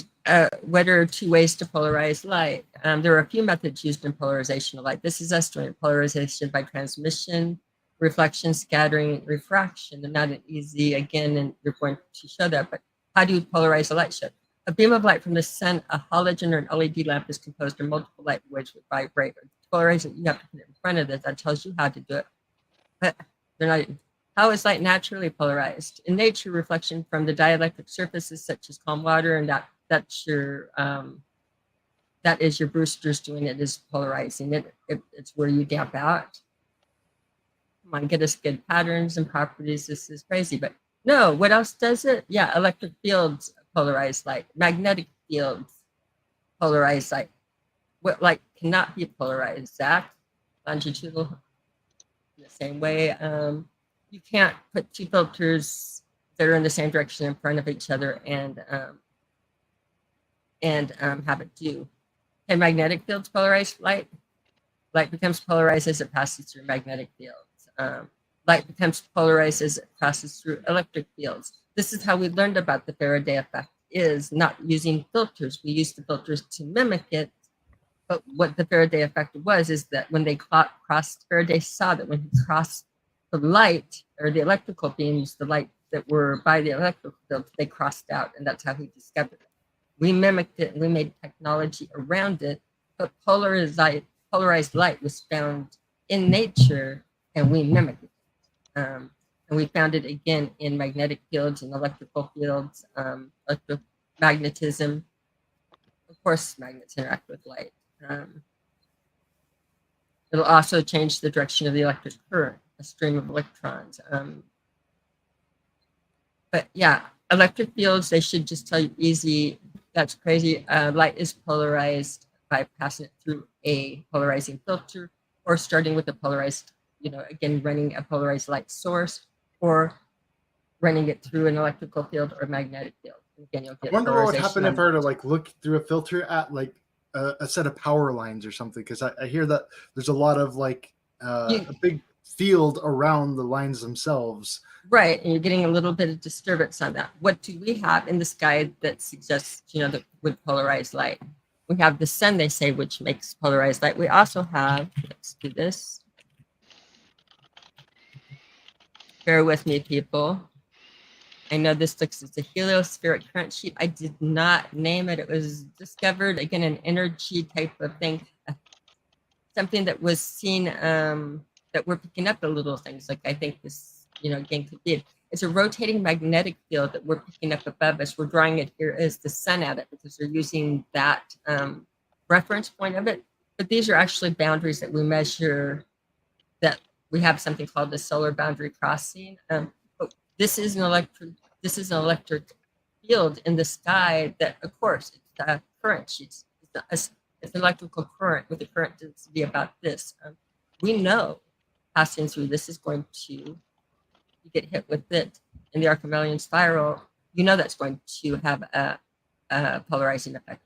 what are two ways to polarize light? There are a few methods used in polarization of light. This is estimated polarization by transmission, reflection, scattering, refraction. And not an easy, again, and you're going to show that, but how do you polarize a light show? A beam of light from the sun, a halogen or an LED lamp is composed of multiple light waves which vibrate. To polarize it, you have to put it in front of it. That tells you how to do it. But they're not. How is light naturally polarized? In nature, reflection from the dielectric surfaces such as calm water, and that's your that is your Brewster's doing it, is polarizing it. It's where you damp out. Come on, get us good patterns and properties. This is crazy, but no. What else does it? Yeah, electric fields polarize light. Magnetic fields polarize light. What light cannot be polarized? Zach, longitudinal. In the same way, you can't put two filters that are in the same direction in front of each other and have it do. And magnetic fields polarize light. Light becomes polarized as it passes through magnetic fields. Light becomes polarized as it passes through electric fields. This is how we learned about the Faraday effect, is not using filters. We used the filters to mimic it. But what the Faraday effect was is that when they crossed, Faraday saw that when he crossed the light or the electrical beams, the light that were by the electrical field, they crossed out, and that's how he discovered it. We mimicked it and we made technology around it, but polarized light was found in nature and we mimicked it. And we found it again in magnetic fields and electrical fields, electromagnetism. Of course, magnets interact with light. It'll also change the direction of the electric current, a stream of electrons. But yeah, electric fields, they should just tell you easy. That's crazy. Light is polarized by passing it through a polarizing filter, or starting with a polarized, again, running a polarized light source, or running it through an electrical field or magnetic field. Again, you'll get I wonder what would happen if I were to polarization. look through a filter at a set of power lines or something, because I hear that there's a lot of a big field around the lines themselves. Right, and you're getting a little bit of disturbance on that. What do we have in the sky that suggests, that would polarize light? We have the sun, they say, which makes polarized light. We also have, let's do this. Bear with me, people. I know this looks as a heliospheric current sheet. I did not name it. It was discovered, again, an energy type of thing. Something that was seen, that we're picking up the little things. Like I think this, again, could be. It's a rotating magnetic field that we're picking up above us. We're drawing it here as the sun at it because they're using that reference point of it. But these are actually boundaries that we measure, that we have something called the solar boundary crossing. But this is an electric field in the sky that, of course, it's a current sheet. It's an electrical current with a current density about this. We know passing through this is going to, you get hit with it in the Archimedean spiral, that's going to have a polarizing effect.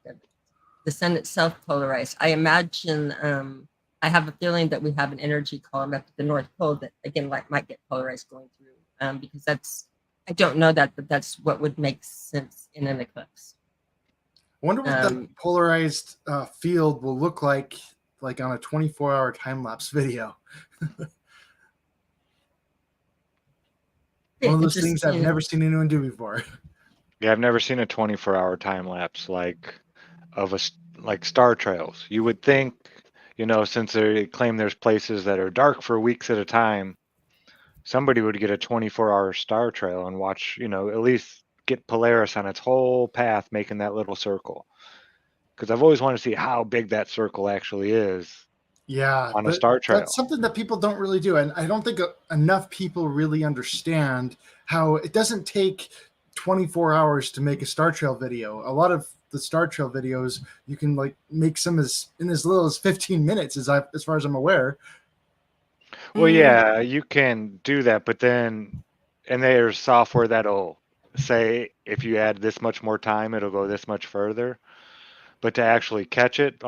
The sun itself polarized. I imagine, I have a feeling that we have an energy column up at the North Pole that, again, light might get polarized going through, because I don't know that, but that's what would make sense in an eclipse. I wonder what the polarized field will look like on a 24-hour time-lapse video. One of those things I've never seen anyone do before. Yeah, I've never seen a 24-hour time lapse of star trails. You would think, since they claim there's places that are dark for weeks at a time, somebody would get a 24-hour star trail and watch, at least get Polaris on its whole path, making that little circle. Because I've always wanted to see how big that circle actually is. Yeah, on a star trail. That's something that people don't really do, and I don't think enough people really understand how it doesn't take 24 hours to make a star trail video. A lot of the star trail videos, you can make some in as little as 15 minutes, as far as I'm aware. Well, yeah, you can do that, but then, and there's software that'll say if you add this much more time, it'll go this much further. But to actually catch it,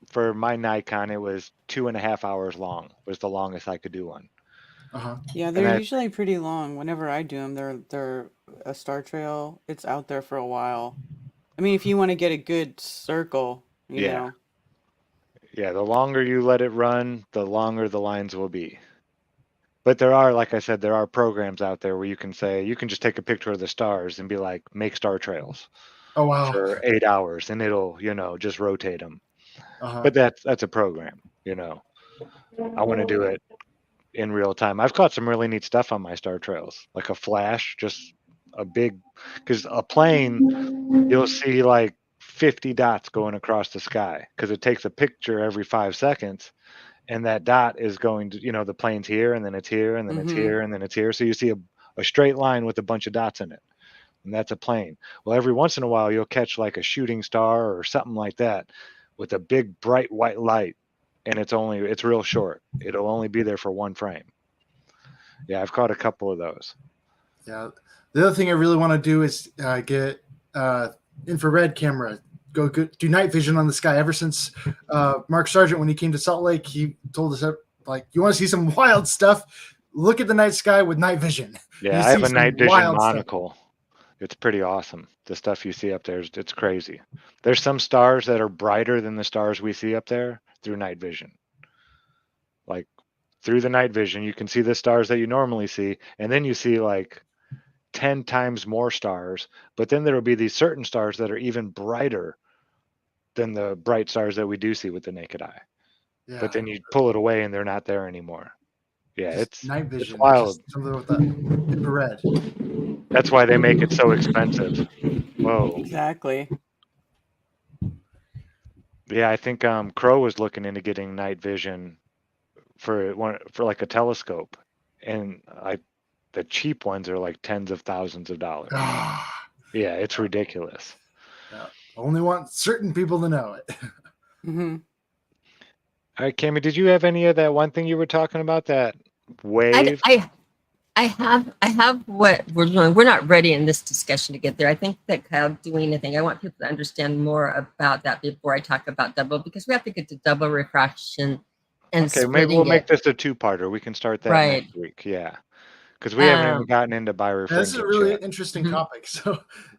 for my Nikon, it was 2.5 hours long. Was the longest I could do one. Yeah, they're usually pretty long. Whenever I do them, they're a star trail. It's out there for a while. I mean, if you want to get a good circle, you know. Yeah, the longer you let it run, the longer the lines will be. But there are, like I said, there are programs out there where you can just take a picture of the stars and be like, make star trails. Oh, wow. For 8 hours, and it'll, just rotate them. But that's a program, I want to do it in real time. I've caught some really neat stuff on my star trails, like a flash, just a big, because a plane, you'll see 50 dots going across the sky because it takes a picture every 5 seconds, and that dot is going to, the plane's here, and then it's here, and then it's here, and then it's here. So you see a straight line with a bunch of dots in it, and that's a plane. Well, every once in a while, you'll catch a shooting star or something like that with a big bright white light, and it's real short. It'll only be there for one frame. Yeah, I've caught a couple of those. Yeah. The other thing I really want to do is get infrared camera. Do night vision on the sky. Ever since Mark Sargent, when he came to Salt Lake, he told us like, you want to see some wild stuff? Look at the night sky with night vision. Yeah, You I have see a some night vision wild stuff. monocle. It's pretty awesome. The stuff you see up there, it's crazy. There's some stars that are brighter than the stars we see up there through night vision. Like through the night vision, you can see the stars that you normally see, and then you see like 10 times more stars. But then there will be these certain stars that are even brighter than the bright stars that we do see with the naked eye. Yeah. But then you pull it away and they're not there anymore. Yeah, Just it's night vision. wild. Just something with that infrared. That's why they make it so expensive. Whoa. Exactly. Yeah, I think Crow was looking into getting night vision for like a telescope, and the cheap ones are like tens of thousands of dollars. Yeah, it's ridiculous. Yeah. Only want certain people to know it. Mm-hmm. All right, Cami, did you have any of that one thing you were talking about, that wave? I have what we're doing. We're not ready in this discussion to get there. I think that Kyle doing anything. I want people to understand more about that before I talk about double, because we have to get to double refraction and Okay, maybe we'll splitting make it. this a two-parter. We can start that Right. next week. Yeah, because we haven't even gotten into Yeah, this is a birefringence really yet. interesting Mhm. topic. So,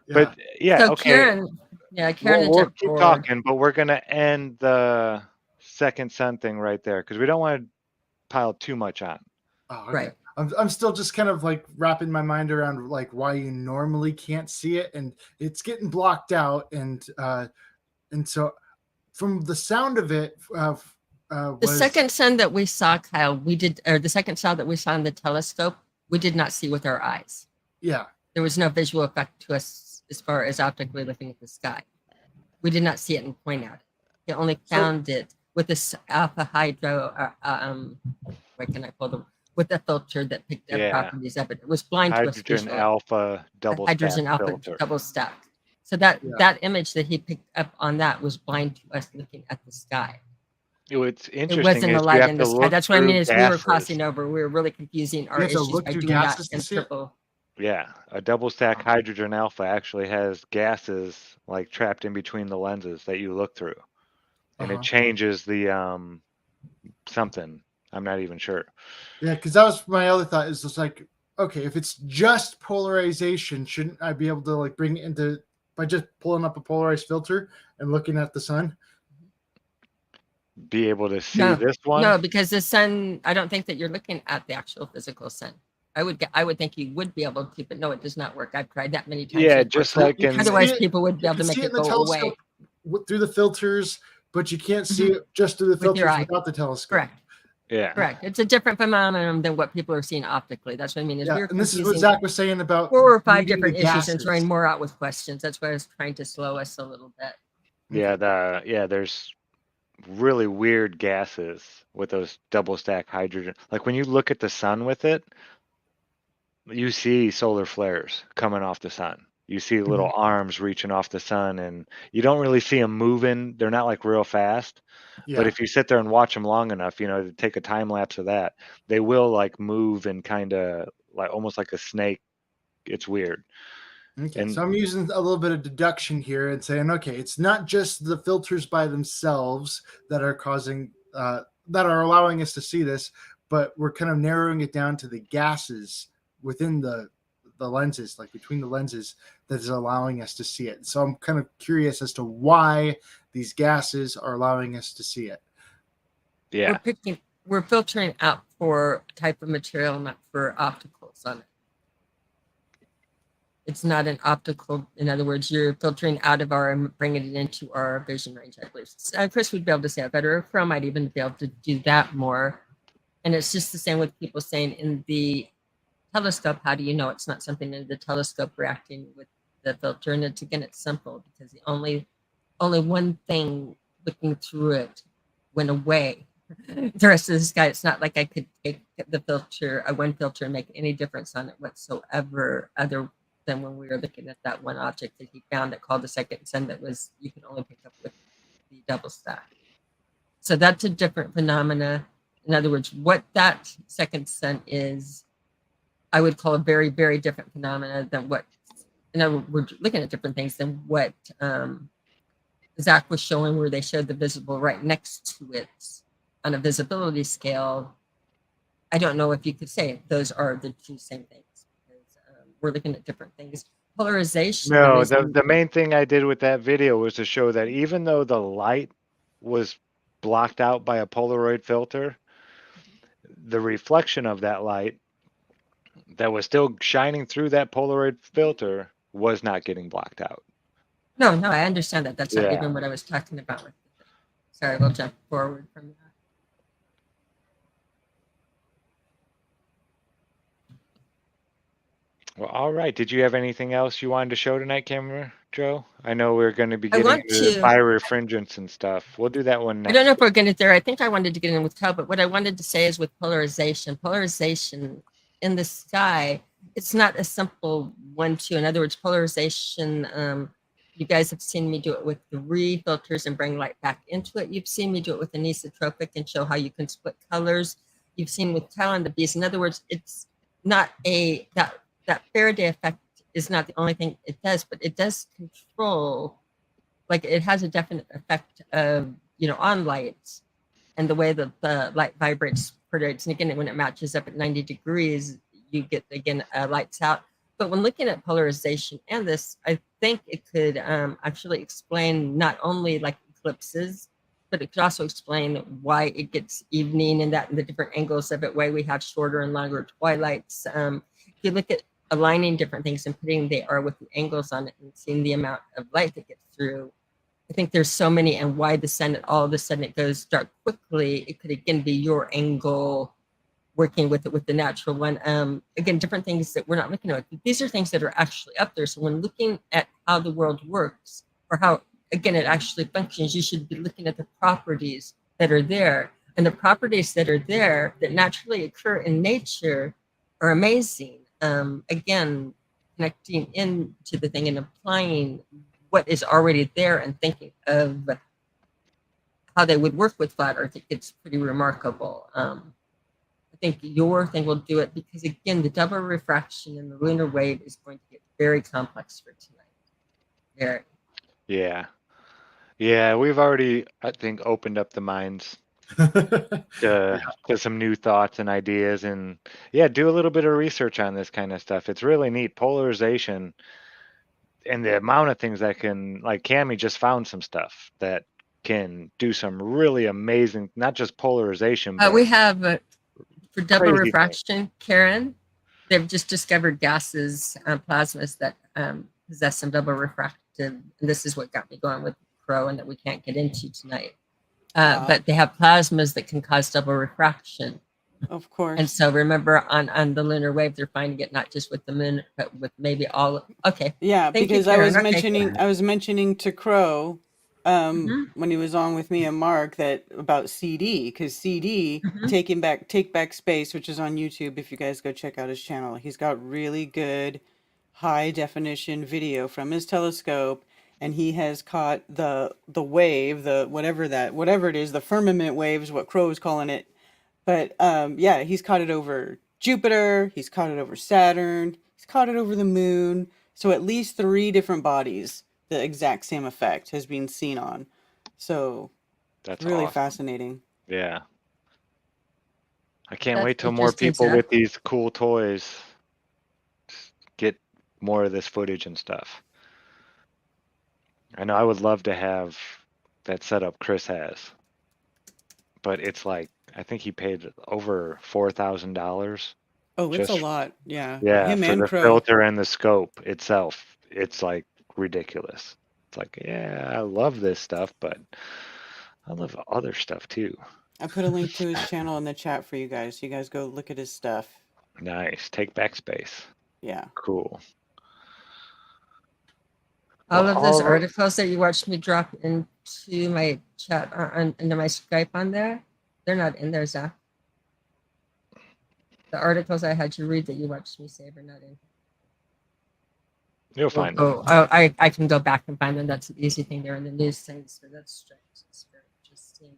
yeah. But yeah, So okay. Karen and We'll Jeff keep Ford. talking, but we're gonna end the second sun thing right there because we don't want to pile too much on. Oh, okay. Right. I'm still just kind of like wrapping my mind around like why you normally can't see it, and it's getting blocked out, and so from the sound of it, The was second sun that we saw, Kyle, the second sun that we saw in the telescope, we did not see with our eyes. yeah. There was no visual effect to us as far as optically looking at the sky. We did not see it and point out it. He only found it with this alpha hydro, what can I call them? With the filter that picked up properties of it. It was blind to us Hydrogen visually. alpha double Hydrogen stack alpha filter. double stack. So that image that he picked up on that was blind to us looking at the sky. What's It interesting wasn't a is you light have in to the sky. look That's what I mean through is we were gases. crossing over. We were really confusing our You have to issues look by through doing that gases to in see it? triple. Yeah, a double stack hydrogen alpha actually has gases like trapped in between the lenses that you look through, and it changes the something. I'm not even sure. Yeah, because that was my other thought. Is just like, okay, if it's just polarization, shouldn't I be able to like bring it into by just pulling up a polarized filter and looking at the sun? Be able to see this one? No, because the sun, I don't think that you're looking at the actual physical sun. I would think you would be able to, but no, it does not work. I've tried that many times. Yeah, before. just like in Otherwise, people would be able to make see it in the go away. telescope through the filters, but you can't see it just through the With your filters eye. without the telescope. Correct. Yeah. Correct. It's a different phenomenon than what people are seeing optically. That's what I mean. Is Yeah, we're and this is what confusing Zach was saying about 4 or 5 reading the different issues and gases. throwing more out with questions. That's why I was trying to slow us a little bit. Yeah, there's really weird gases with those double stack hydrogen. Like when you look at the sun with it, you see solar flares coming off the sun. You see little arms reaching off the sun, and you don't really see them moving. They're not like real fast. Yeah. But if you sit there and watch them long enough, to take a time lapse of that, they will like move and kind of like almost like a snake. It's weird. Okay, And so I'm using a little bit of deduction here and saying, okay, it's not just the filters by themselves that are causing, that are allowing us to see this, but we're kind of narrowing it down to the gases within the lenses, like between the lenses, that is allowing us to see it. So I'm kind of curious as to why these gases are allowing us to see it. yeah, We're filtering out for type of material, not for opticals on it. It's not an optical. In other words, you're filtering out of our and bringing it into our vision range, I believe. Chris would be able to say it better. Crow might even be able to do that more. And it's just the same with people saying in the telescope, how do you know it's not something in the telescope reacting with the filter? And it's simple because the only one thing looking through it went away. The rest of the sky, it's not like I could take the filter, one filter, and make any difference on it whatsoever, other than when we were looking at that one object that he found that called the second sun that was you can only pick up with the double stack. So that's a different phenomena. In other words, what that second sun is, I would call a very, very different phenomena than what, we're looking at different things than what Zach was showing, where they showed the visible right next to it on a visibility scale. I don't know if you could say those are the two same things, because we're looking at different things. Polarization. No, the main thing I did with that video was to show that even though the light was blocked out by a Polaroid filter, the reflection of that light that was still shining through that Polaroid filter was not getting blocked out. No, I understand that. That's not Yeah. even what I was talking about with the thing. Sorry, we'll jump forward from that. Well, all right. Did you have anything else you wanted to show tonight, Camera Joe? I know we're going to be getting into birefringence and stuff. We'll do that one next. I don't know if we're going to there. I think I wanted to get in with Cal, but what I wanted to say is with polarization in the sky, it's not a simple 1-2. In other words, polarization, you guys have seen me do it with 3 filters and bring light back into it. You've seen me do it with anisotropic and show how you can split colors. You've seen with Tau and the Beast. In other words, it's not that Faraday effect is not the only thing it does, but it does control, like it has a definite effect of, on lights and the way that the light vibrates, predates. And again, when it matches up at 90 degrees, you get, again, lights out. But when looking at polarization and this, I think it could actually explain not only like eclipses, but it could also explain why it gets evening and the different angles of it, why we have shorter and longer twilights. If you look at aligning different things and putting they are with the angles on it and seeing the amount of light that gets through, I think there's so many, and why the sun, all of a sudden it goes dark quickly. It could again be your angle working with it, with the natural one. Again, different things that we're not looking at. These are things that are actually up there. So when looking at how the world works, or how, again, it actually functions, you should be looking at the properties that are there. And the properties that are there that naturally occur in nature are amazing. Again, connecting into the thing and applying what is already there and thinking of how they would work with flat Earth, it's pretty remarkable. I think your thing will do it because, again, the double refraction in the lunar wave is going to get very complex for tonight. Very. Yeah, we've already, I think, opened up the minds to some new thoughts and ideas, and do a little bit of research on this kind of stuff. It's really neat. Polarization and the amount of things that can, like Cammie just found some stuff that can do some really amazing, not just polarization, but we have for double refraction, things. Karen, they've just discovered gases, plasmas that possess some double refractive, and this is what got me going with Crow and that we can't get into tonight. But they have plasmas that can cause double refraction. Of course. And so remember, on the lunar wave, they're finding it not just with the moon, but with maybe all. Okay. Yeah, because I was mentioning to Crow when he was on with me and Mark that about CD, because CD Take Back Space, which is on YouTube. If you guys go check out his channel, he's got really good high definition video from his telescope. And he has caught the wave, whatever it is, the firmament wave is what Crow is calling it. But he's caught it over Jupiter, he's caught it over Saturn, he's caught it over the moon. So at least 3 different bodies, the exact same effect has been seen on. So that's really awesome. Fascinating. Yeah. I can't wait till more people with these cool toys get more of this footage and stuff. I know I would love to have that setup Chris has, but it's like, I think he paid over $4,000. Oh, it's a lot. Yeah. Yeah, for the filter and the scope itself. It's like ridiculous. It's like, I love this stuff, but I love other stuff too. I put a link to his channel in the chat for you guys. You guys go look at his stuff. Nice. Take Back Space. Yeah. Cool. All of those articles that you watched me drop into my chat, into my Skype on there, they're not in there, Zach. The articles I had you read that you watched me save are not in. You'll find them. I can go back and find them. That's an easy thing. They're in the news things, so that's strange. It's very interesting.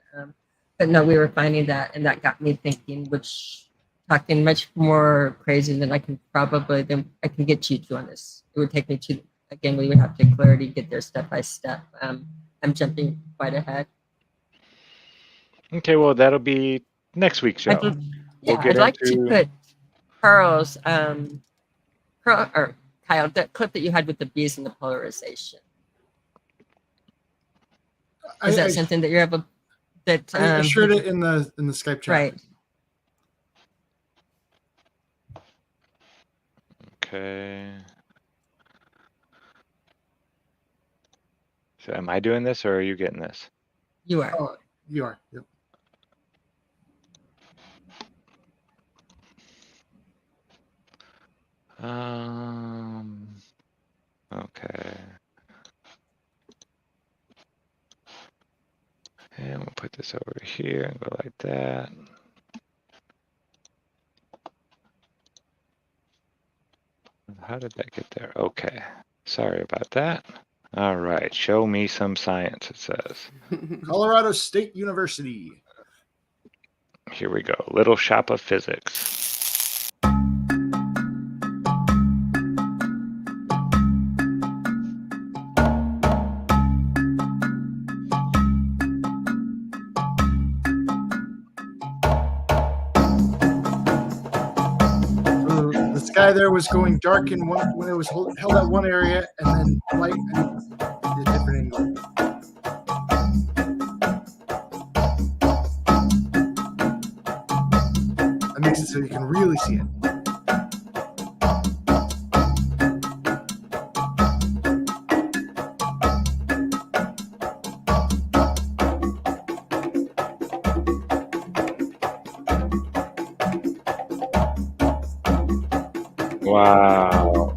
But no, we were finding that, and that got me thinking, which talking much more crazy than I can get you to on this. It would take me to, again, we would have to clarity get there step by step. I'm jumping quite ahead. Okay, well, that'll be next week's show. I'd like to put Carl's, or Kyle, that clip that you had with the bees and the polarization. Is that something that you're able, that I shared it in the Skype chat. Right. Okay. So am I doing this or are you getting this? You are. Oh, you are. Yep. Okay. And we'll put this over here and go like that. How did that get there? Okay. Sorry about that. All right. Show me some science, it says. Colorado State University. Here we go. Little Shop of Physics. The sky there was going dark in one when it was held at one area, and then light at a different angle. That makes it so you can really see it. Wow.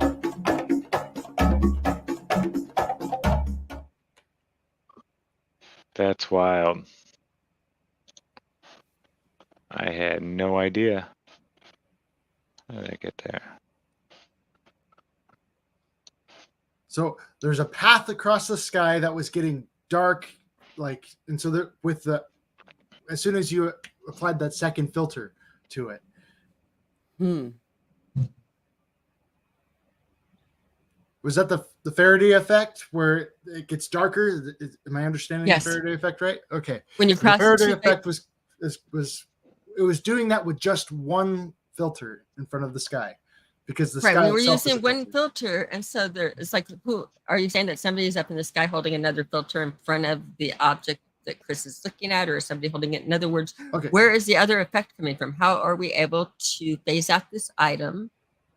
That's wild. I had no idea. How did I get there? So there's a path across the sky that was getting dark, and so there, as soon as you applied that second filter to it. Was that the Faraday effect where it gets darker? Am I understanding Yes. the Faraday effect right? Okay. When you So cross the Faraday the effect was doing that with just one filter in front of the sky, because the right, sky we were itself is using a one filter. filter, and so it's like, who are you saying that somebody is up in the sky holding another filter in front of the object that Chris is looking at, or is somebody holding it? In other words, Okay. where is the other effect coming from? How are we able to phase out this item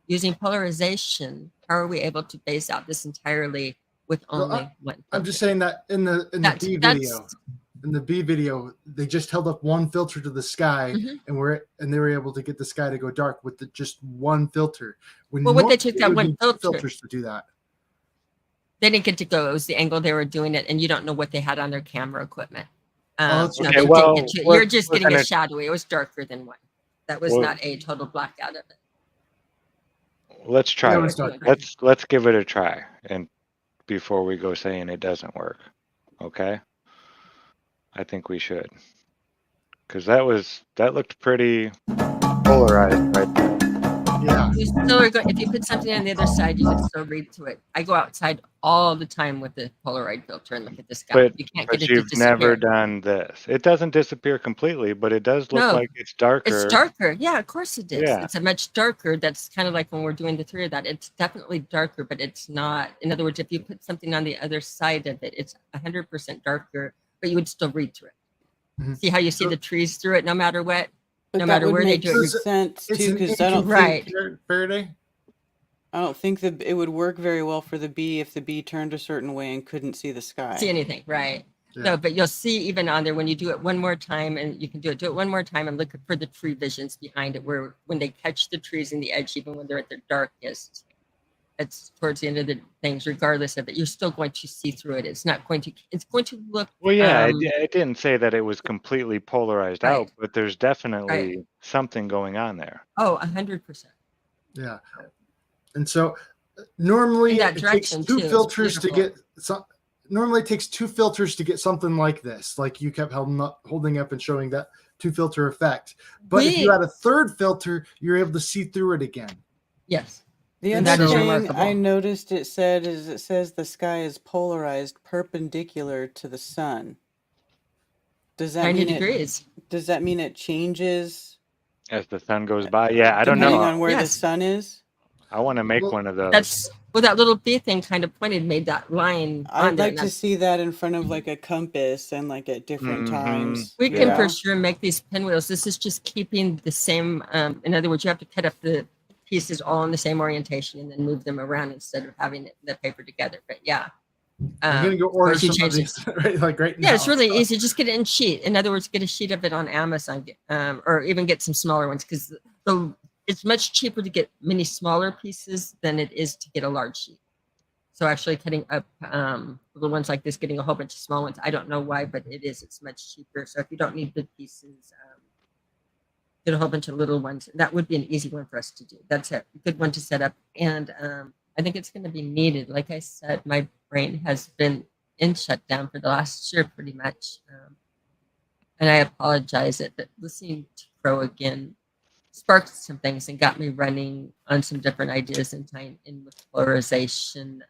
using polarization? How are we able to phase out this entirely with only one filter? I'm just saying that in the B video, they just held up one filter to the sky, and they were able to get the sky to go dark with just one filter. Well, what they took that would one need filter, filters to do that. They didn't get to go. It was the angle they were doing it, and you don't know what they had on their camera equipment. Okay, well, you're just getting a shadowy. It was darker than one. That was not a total blackout of it. Let's try Yeah, it. Let's give it a try, and before we go saying it doesn't work, okay? I think we should, because that looked pretty polarized right there. Yeah. You still are going, if you put something on the other side, you can still read through it. I go outside all the time with the Polaroid filter and look at the sky. But you can't get it you've to disappear. never done this. It doesn't disappear completely, but it does look like it's darker. It's darker. Yeah, of course it is. Yeah. It's a much darker. That's kind of like when we're doing the theory of that. It's definitely darker, but it's not. In other words, if you put something on the other side of it, it's 100% darker, but you would still read through it. See how you see the trees through it no matter what? But no that matter would where they make do it. sense It's too, an because I don't Right. incomplete Faraday. I don't think that it would work very well for the bee if the bee turned a certain way and couldn't see the sky. See anything, right? Yeah. No, but you'll see even on there when you do it one more time, and you can do it one more time and look for the tree visions behind it, where when they catch the trees in the edge, even when they're at their darkest, it's towards the end of the things, regardless of it, you're still going to see through it. It's going to look. Well, yeah, I didn't say that it was completely polarized out, but there's definitely something going on there. Oh, 100%. Yeah. And so normally it takes two filters to get normally it takes two filters to get something like this, like you kept holding up and showing that two filter effect. But if you add a third filter, you're able to see through it again. Yes. The And other that is thing remarkable. I noticed it says the sky is polarized perpendicular to the sun. Does that 90 mean degrees. Does that mean it changes As the sun goes by? Yeah, I don't depending know. on where the Yes. sun is? I want to make Well, one of those. That's well, that little B thing kind of pointed, made that line on I'd there. like and to that's- see that in front of like a compass and like at different Mhm. times. We can Yeah. for sure make these pinwheels. This is just keeping the same. In other words, you have to cut up the pieces all in the same orientation and then move them around instead of having the paper together. But yeah, I'm gonna go order suppose you some of change these right, like right now. Yeah, it's really easy. Just get it in sheet. In other words, get a sheet of it on Amazon, or even get some smaller ones because it's much cheaper to get many smaller pieces than it is to get a large sheet. So actually cutting up little ones like this, getting a whole bunch of small ones, I don't know why, but it is. It's much cheaper. So if you don't need big pieces, get a whole bunch of little ones. That would be an easy one for us to do. That's a good one to set up. And I think it's going to be needed. Like I said, my brain has been in shutdown for the last year pretty much. And I apologize that listening to Crow again sparked some things and got me running on some different ideas and tying in with polarization.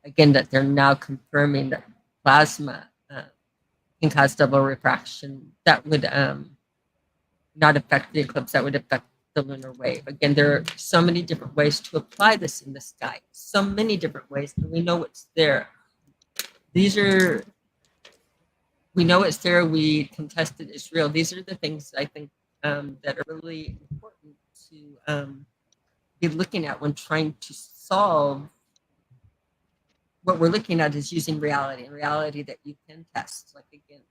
Again, that they're now confirming that plasma can cause double refraction. That would not affect the eclipse, that would affect the lunar wave. Again, there are so many different ways to apply this in the sky, so many different ways, and we know it's there. We know it's there, we can test it, it's real. These are the things I think that are really important to be looking at when trying to solve. What we're looking at is using reality, and reality that you can test, like again,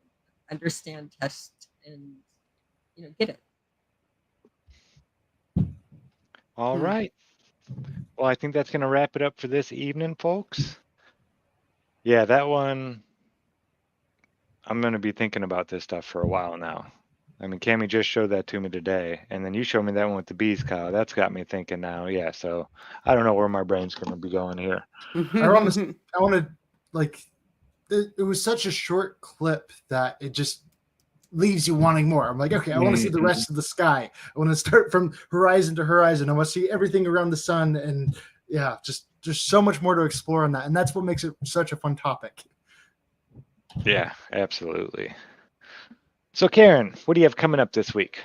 understand, test, and get it. All right. Well, I think that's going to wrap it up for this evening, folks. Yeah, that one, I'm going to be thinking about this stuff for a while now. I mean, Cammie just showed that to me today, and then you showed me that one with the bees, Kyle. That's got me thinking now. Yeah, so I don't know where my brain's going to be going here. I want to like, it was such a short clip that it just leaves you wanting more. I'm like, okay, I want to see the rest of the sky. I want to start from horizon to horizon. I want to see everything around the sun. And yeah, just there's so much more to explore on that. And that's what makes it such a fun topic. Yeah, absolutely. So Karen, what do you have coming up this week?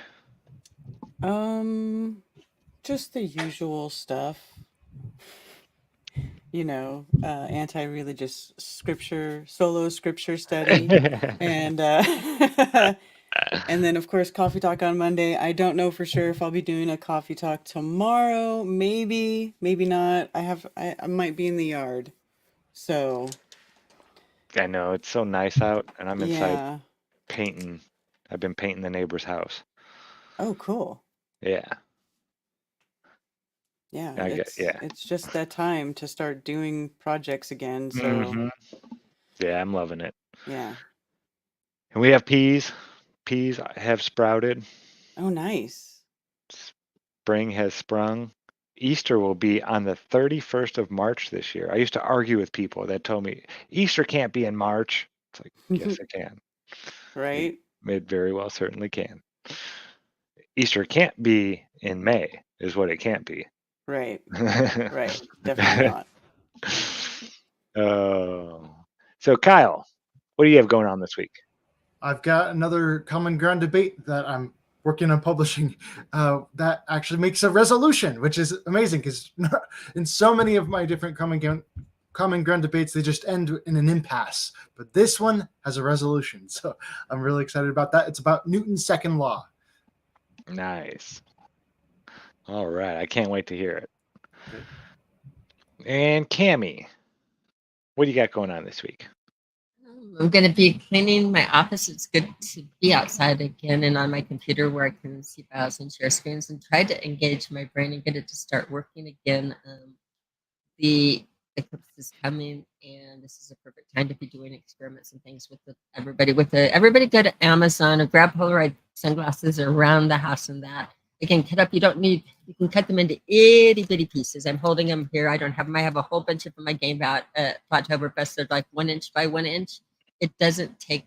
Just the usual stuff. Anti-religious scripture, solo scripture study, and and then of course coffee talk on Monday. I don't know for sure if I'll be doing a coffee talk tomorrow. Maybe not. I might be in the yard, so I know it's so nice out, and I'm inside yeah. painting. I've been painting the neighbor's house. Oh, cool. Yeah. Yeah, yeah. it's just that time to start doing projects again. So Mhm. Yeah, I'm loving it. yeah. And we have peas. Peas have sprouted. Oh, nice. Spring has sprung. Easter will be on the 31st of March this year. I used to argue with people that told me Easter can't be in March. It's like, yes, it can. Right? It very well certainly can. Easter can't be in May, is what it can't be. Right. Right. Definitely not. Oh. So Kyle, what do you have going on this week? I've got another common ground debate that I'm working on publishing that actually makes a resolution, which is amazing because in so many of my different common ground debates, they just end in an impasse. But this one has a resolution. So I'm really excited about that. It's about Newton's second law. Nice. All right. I can't wait to hear it. And Cammie, what do you got going on this week? I'm going to be cleaning my office. It's good to be outside again and on my computer where I can see files and share screens and try to engage my brain and get it to start working again. The eclipse is coming, and this is a perfect time to be doing experiments and things with everybody. Everybody go to Amazon or grab Polarized sunglasses around the house and that. Again, cut up. You can cut them into itty bitty pieces. I'm holding them here. I don't have them. I have a whole bunch of them. I gave out at Oktoberfest. They're like 1 inch by 1 inch. It doesn't take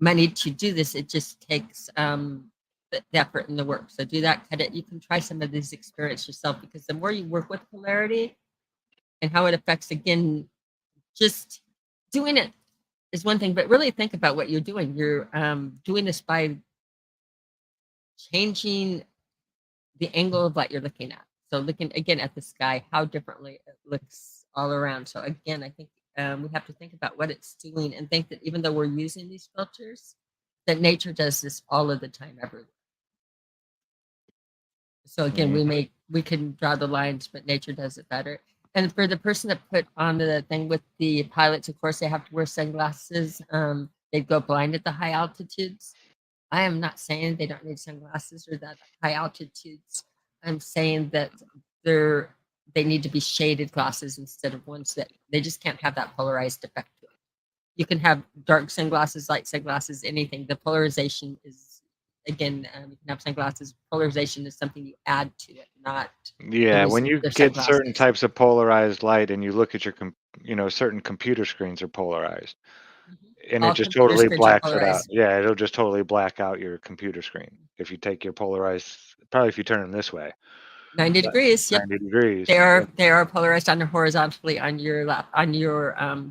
money to do this. It just takes the effort and the work. So do that, cut it. You can try some of these experiments yourself, because the more you work with polarity and how it affects, again, just doing it is one thing, but really think about what you're doing. You're doing this by changing the angle of what you're looking at. So looking again at the sky, how differently it looks all around. So again, I think we have to think about what it's doing, and think that even though we're using these filters, that nature does this all of the time, everywhere. So again, we can draw the lines, but nature does it better. And for the person that put on the thing with the pilots, of course, they have to wear sunglasses. They go blind at the high altitudes. I am not saying they don't need sunglasses or that high altitudes. I'm saying that they need to be shaded glasses instead of ones that they just can't have that polarized effect to it. You can have dark sunglasses, light sunglasses, anything. The polarization is, again, you can have sunglasses. Polarization is something you add to it, not Yeah, when you there's get certain sunglasses. types of polarized light and you look at your, certain computer screens are polarized, and All it just computer totally screens are blacks it out. polarized. Yeah, it'll just totally black out your computer screen if you take your polarized, probably if you turn them this way, 90 degrees. Yep. 90 degrees. They are polarized horizontally on your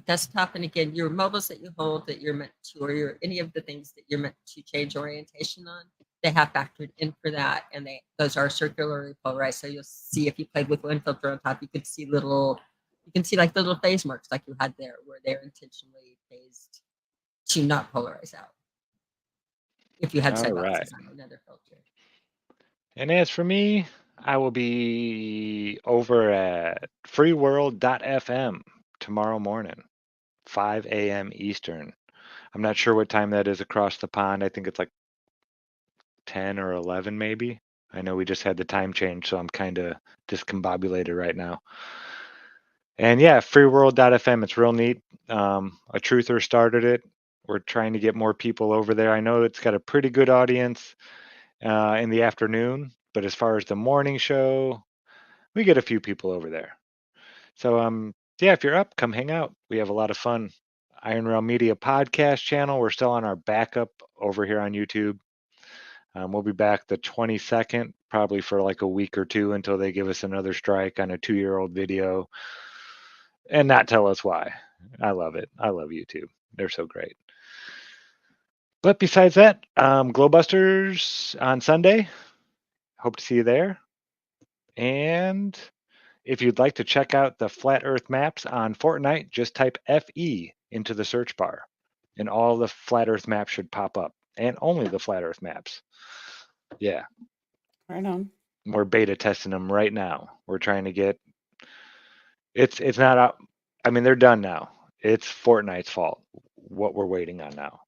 desktop, and again, your mobiles that you hold that you're meant to, or any of the things that you're meant to change orientation on, they have factored in for that, and those are circularly polarized. So you'll see, if you played with one filter on top, you can see like little phase marks like you had there, where they're intentionally phased to not polarize out. If you had sunglasses on another filter. And as for me, I will be over at freeworld.fm tomorrow morning, 5 a.m. Eastern. I'm not sure what time that is across the pond. I think it's like 10 or 11 maybe. I know we just had the time change, so I'm kind of discombobulated right now. And yeah, freeworld.fm, it's real neat. A truther started it. We're trying to get more people over there. I know it's got a pretty good audience in the afternoon, but as far as the morning show, we get a few people over there. So yeah, if you're up, come hang out. We have a lot of fun. Iron Rail Media podcast channel. We're still on our backup over here on YouTube. We'll be back the 22nd, probably for like a week or two until they give us another strike on a 2-year-old video and not tell us why. I love it. I love YouTube. They're so great. But besides that, GLOBEBUSTERS on Sunday. Hope to see you there. And if you'd like to check out the flat earth maps on Fortnite, just type FE into the search bar and all the flat earth maps should pop up, and only the flat earth maps. Yeah. Right on. We're beta testing them right now. We're trying to get it's not out. I mean, they're done now. It's Fortnite's fault. What we're waiting on now.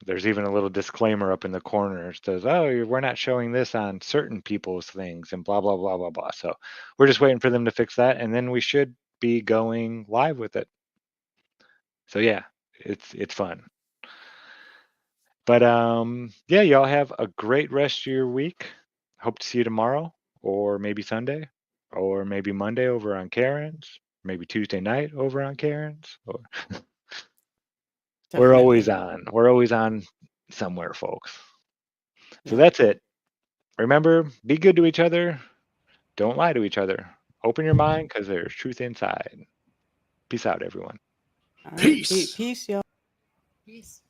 There's even a little disclaimer up in the corner. It says, "Oh, we're not showing this on certain people's things," and blah blah blah blah blah. So we're just waiting for them to fix that, and then we should be going live with it. So yeah, it's fun. But yeah, y'all have a great rest of your week. Hope to see you tomorrow, or maybe Sunday, or maybe Monday over on Karen's, maybe Tuesday night over on Karen's. Or we're always on. We're always on somewhere, folks. So that's it. Remember, be good to each other. Don't lie to each other. Open your mind, because there's truth inside. Peace out, everyone. All right. Peace. Peace, y'all. Peace.